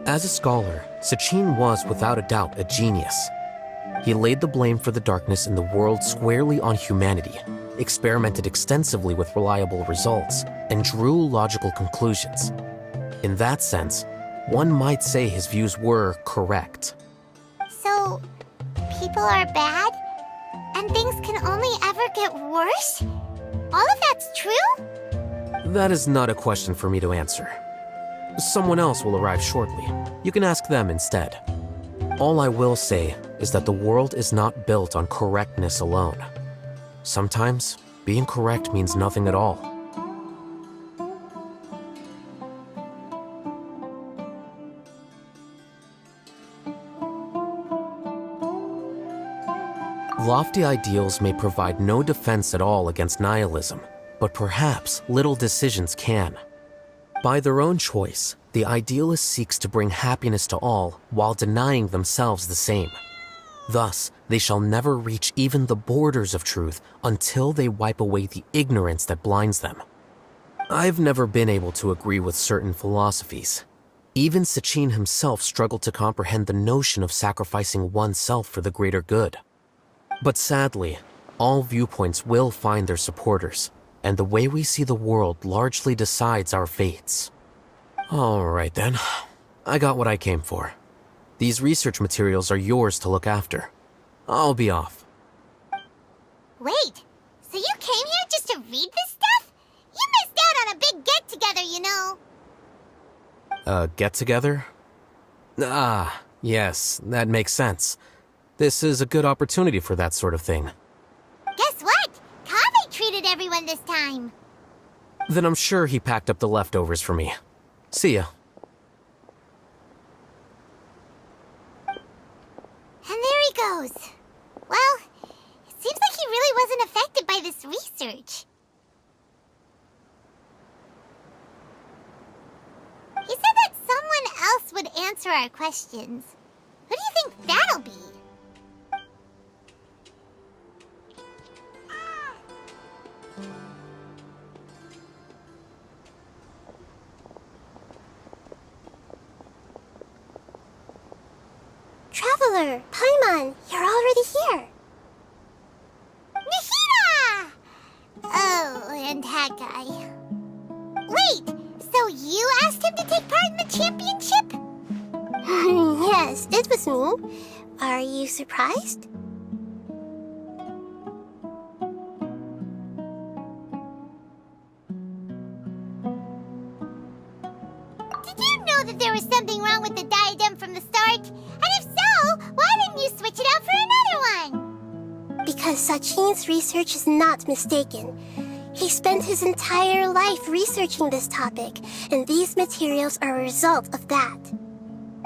As a scholar, Sachin was without a doubt a genius. He laid the blame for the darkness in the world squarely on humanity, experimented extensively with reliable results, and drew logical conclusions. In that sense, one might say his views were correct.
So, people are bad? And things can only ever get worse? All of that's true?
That is not a question for me to answer. Someone else will arrive shortly. You can ask them instead. All I will say is that the world is not built on correctness alone. Sometimes, being correct means nothing at all. Lofty ideals may provide no defense at all against nihilism, but perhaps little decisions can. By their own choice, the idealist seeks to bring happiness to all while denying themselves the same. Thus, they shall never reach even the borders of truth until they wipe away the ignorance that blinds them. I've never been able to agree with certain philosophies. Even Sachin himself struggled to comprehend the notion of sacrificing oneself for the greater good. But sadly, all viewpoints will find their supporters, and the way we see the world largely decides our fates. All right then, I got what I came for. These research materials are yours to look after. I'll be off.
Wait, so you came here just to read this stuff? You missed out on a big get-together, you know.
A get-together? Ah, yes, that makes sense. This is a good opportunity for that sort of thing.
Guess what? invited everyone this time.
Then I'm sure he packed up the leftovers for me. See ya.
And there he goes. Well, it seems like he really wasn't affected by this research. He said that someone else would answer our questions. Who do you think that'll be? Traveler, Paimon, you're already here. Nihira! Oh, and that guy. Wait, so you asked him to take part in the championship? Yes, it was me. Are you surprised? Did you know that there was something wrong with the diadem from the start? And if so, why didn't you switch it out for another one? Because Sachin's research is not mistaken. He spent his entire life researching this topic, and these materials are a result of that.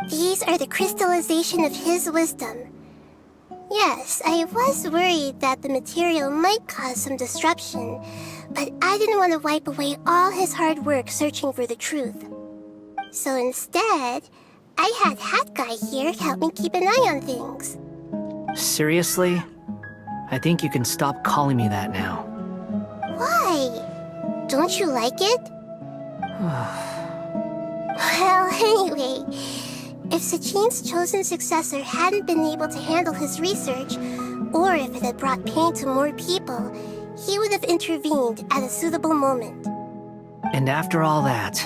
These are the crystallization of his wisdom. Yes, I was worried that the material might cause some disruption, but I didn't want to wipe away all his hard work searching for the truth. So instead, I had Hat Guy here help me keep an eye on things.
Seriously? I think you can stop calling me that now.
Why? Don't you like it? Well, anyway, if Sachin's chosen successor hadn't been able to handle his research, or if it had brought pain to more people, he would have intervened at a suitable moment.
And after all that,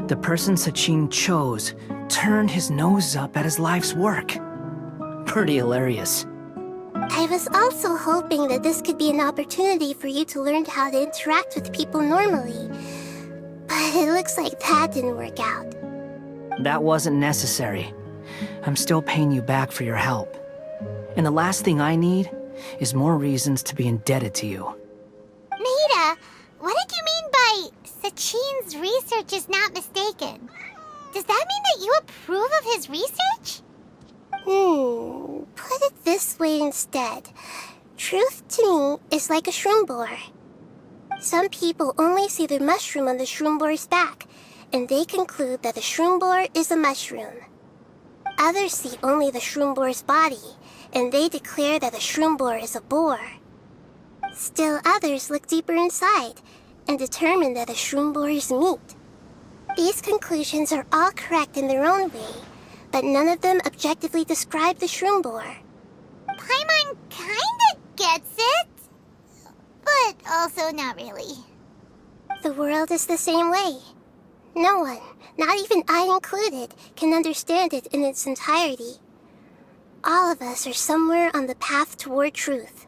the person Sachin chose turned his nose up at his life's work. Pretty hilarious.
I was also hoping that this could be an opportunity for you to learn how to interact with people normally. But it looks like that didn't work out.
That wasn't necessary. I'm still paying you back for your help. And the last thing I need is more reasons to be indebted to you.
Nahida, what did you mean by Sachin's research is not mistaken? Does that mean that you approve of his research? Put it this way instead. Truth to me is like a shroom boar. Some people only see the mushroom on the shroom boar's back, and they conclude that the shroom boar is a mushroom. Others see only the shroom boar's body, and they declare that the shroom boar is a boar. Still others look deeper inside, and determine that the shroom boar is meat. These conclusions are all correct in their own way, but none of them objectively describe the shroom boar. Paimon kinda gets it, but also not really. The world is the same way. No one, not even I included, can understand it in its entirety. All of us are somewhere on the path toward truth.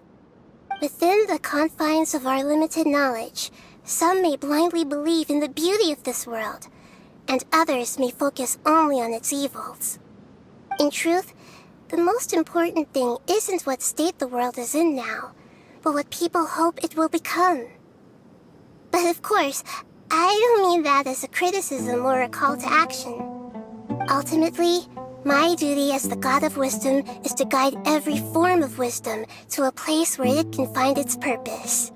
Within the confines of our limited knowledge, some may blindly believe in the beauty of this world, and others may focus only on its evils. In truth, the most important thing isn't what state the world is in now, but what people hope it will become. But of course, I don't mean that as a criticism or a call to action. Ultimately, my duty as the God of Wisdom is to guide every form of wisdom to a place where it can find its purpose.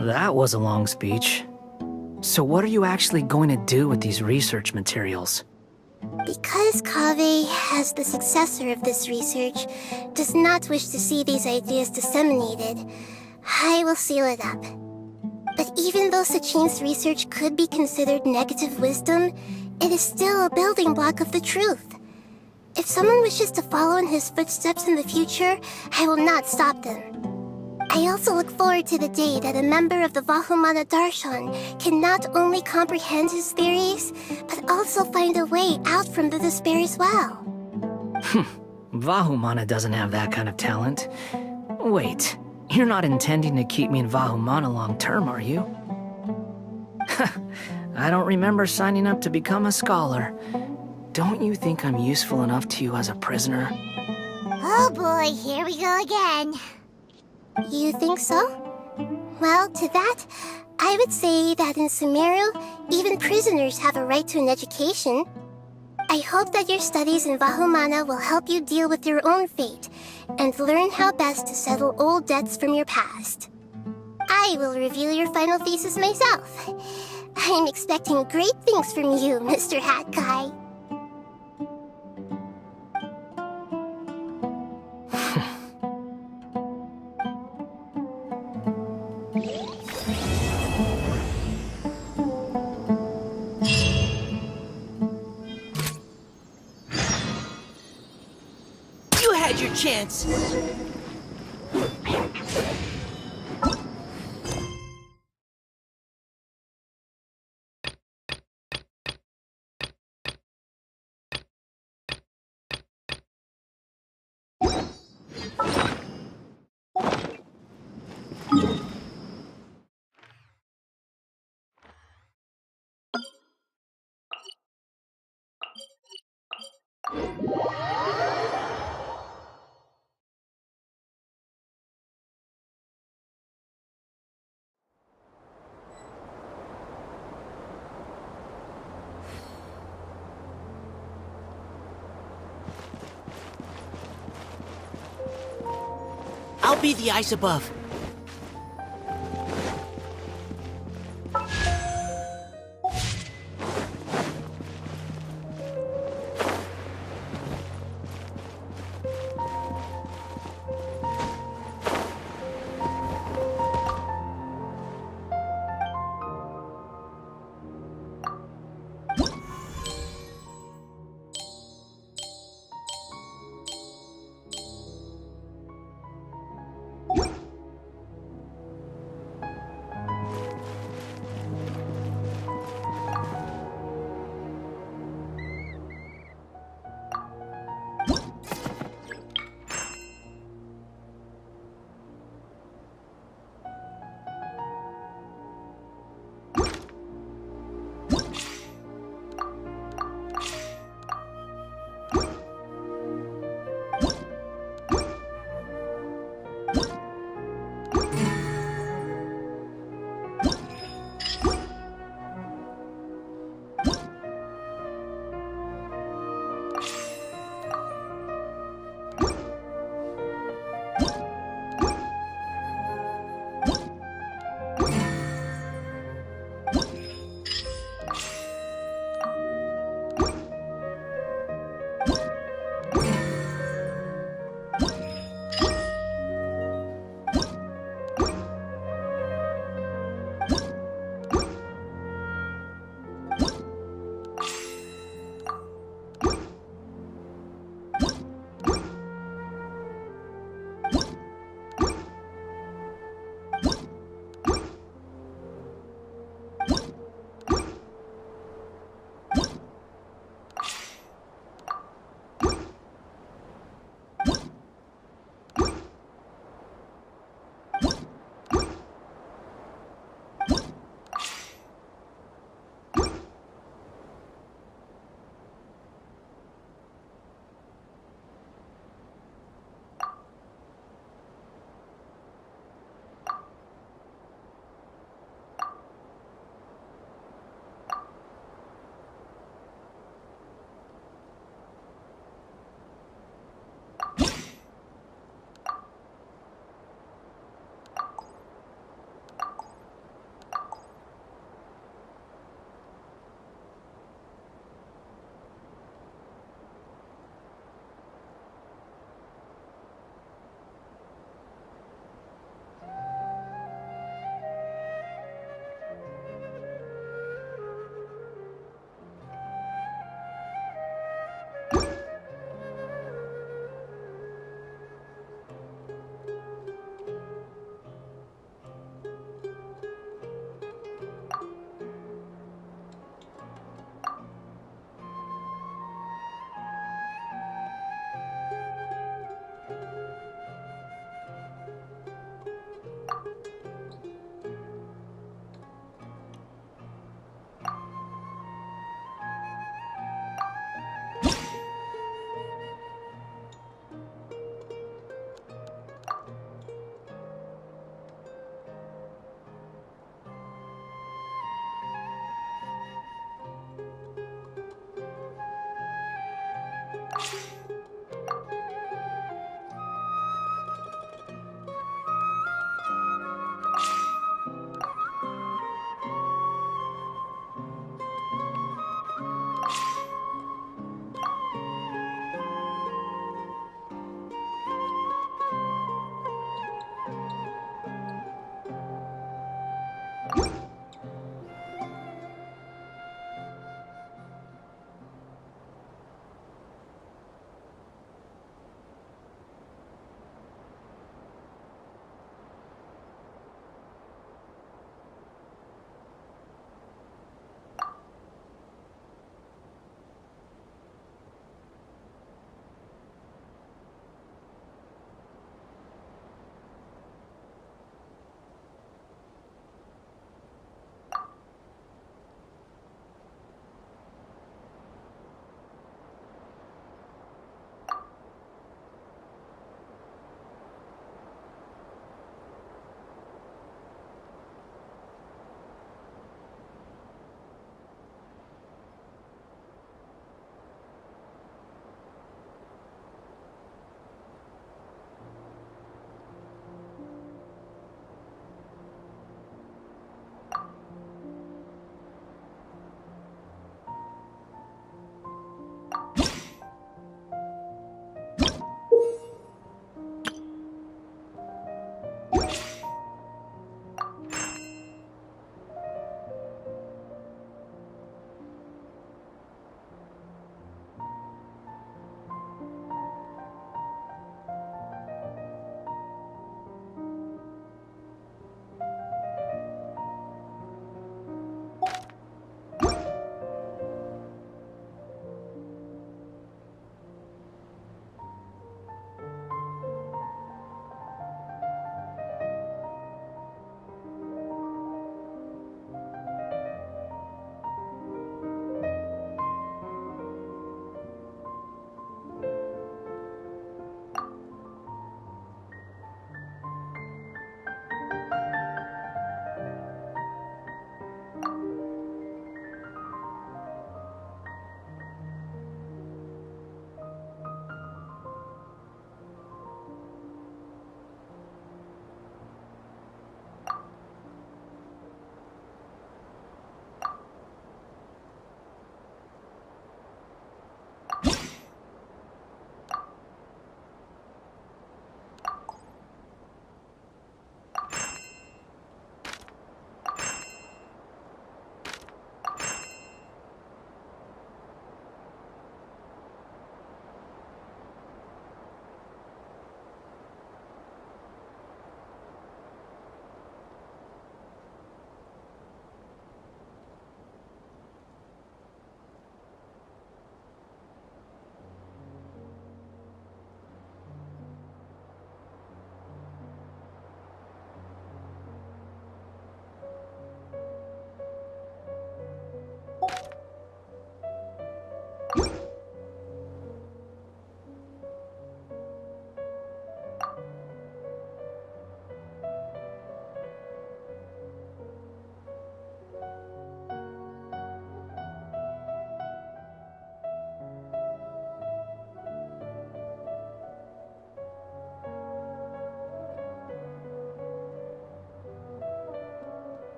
That was a long speech. So what are you actually going to do with these research materials?
Because 𝐏𝐫𝐸, as the successor of this research, does not wish to see these ideas disseminated, I will seal it up. But even though Sachin's research could be considered negative wisdom, it is still a building block of the truth. If someone wishes to follow in his footsteps in the future, I will not stop them. I also look forward to the day that a member of the Vahumana Darshan can not only comprehend his theories, but also find a way out from the despair as well.
Vahumana doesn't have that kind of talent. Wait, you're not intending to keep me in Vahumana long term, are you? I don't remember signing up to become a scholar. Don't you think I'm useful enough to you as a prisoner?
Oh boy, here we go again. You think so? Well, to that, I would say that in Sumeru, even prisoners have a right to an education. I hope that your studies in Vahumana will help you deal with your own fate and learn how best to settle old debts from your past. I will review your final thesis myself. I am expecting great things from you, Mr. Hat Guy.
You had your chance. I'll be the eyes above.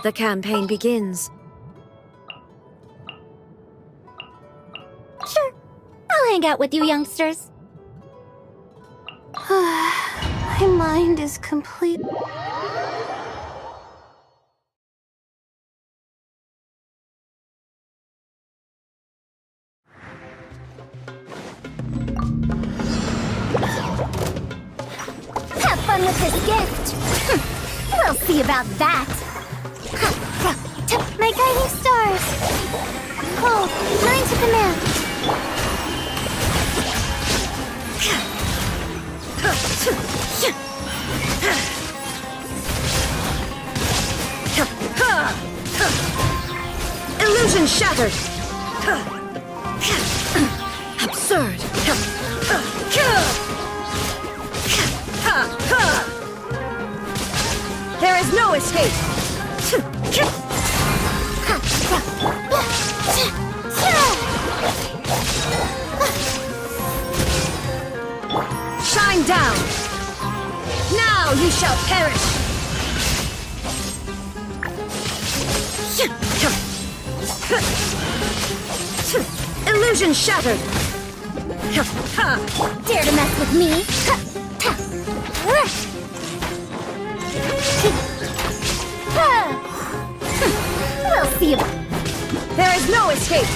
The campaign begins.
Sure. I'll hang out with you youngsters. My mind is complete. Have fun with this gift. We'll see about that. My guiding stars. Oh, mine to command.
Illusion shattered. Absurd. There is no escape. Shine down. Now you shall perish. Illusion shattered.
Dare to mess with me? We'll see about...
There is no escape.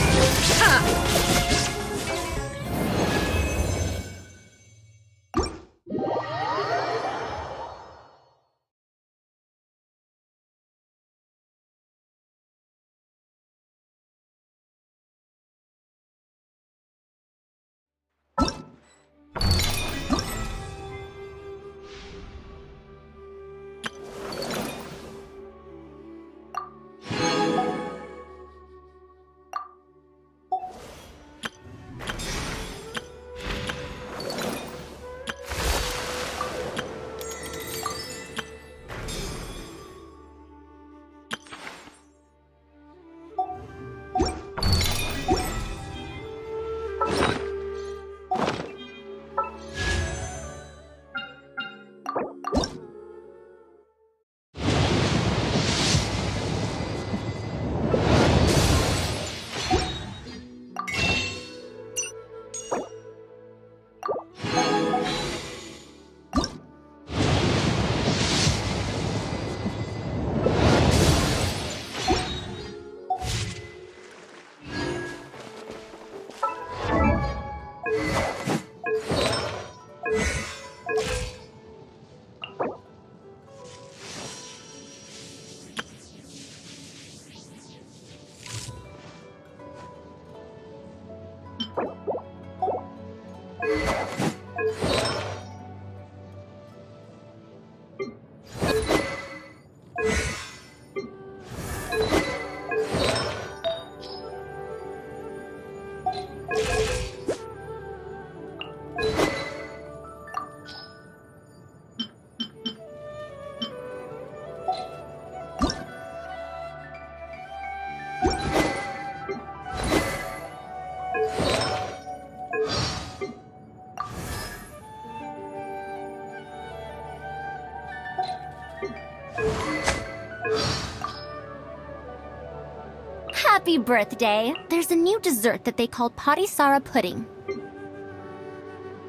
Happy birthday. There's a new dessert that they call Patisara pudding.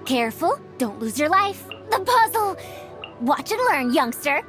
Careful, don't lose your life. The puzzle! Watch and learn, youngster.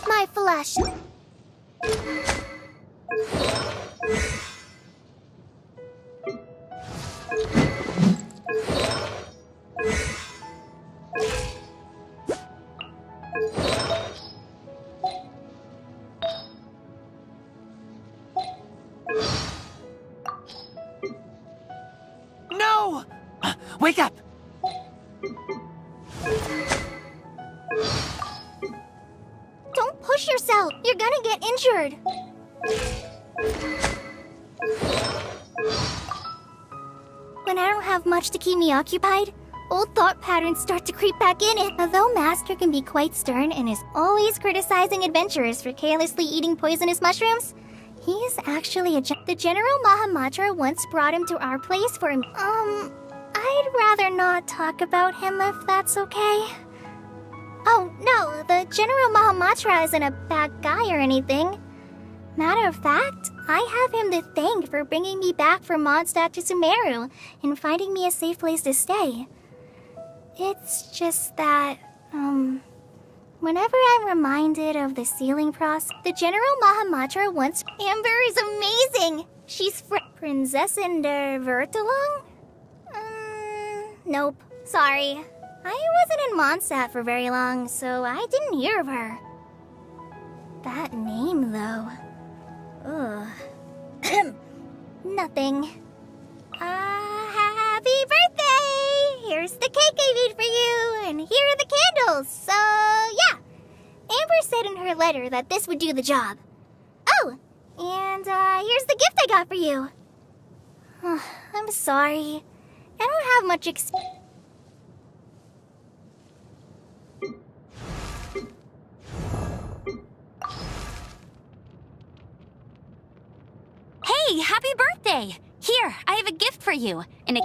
My flesh.
No! Wake up!
Don't push yourself. You're gonna get injured. When I don't have much to keep me occupied, old thought patterns start to creep back in it. Although Master can be quite stern and is always criticizing adventurers for carelessly eating poisonous mushrooms, he is actually the General Mahamatra once brought him to our place for I'd rather not talk about him if that's okay. Oh, no, the General Mahamatra isn't a bad guy or anything. Matter of fact, I have him to thank for bringing me back from Mondstadt to Sumeru and finding me a safe place to stay. It's just that, whenever I'm reminded of the sealing process, the General Mahamatra once... Amber is amazing! She's Princessin der Vertelung? Nope. Sorry. I wasn't in Mondstadt for very long, so I didn't hear of her. That name, though. Ugh. Nothing. Happy birthday! Here's the cake I made for you, and here are the candles, so yeah. Amber said in her letter that this would do the job. Oh, and here's the gift I got for you. I'm sorry. I don't have much experience.
Hey, happy birthday! Here, I have a gift for you. And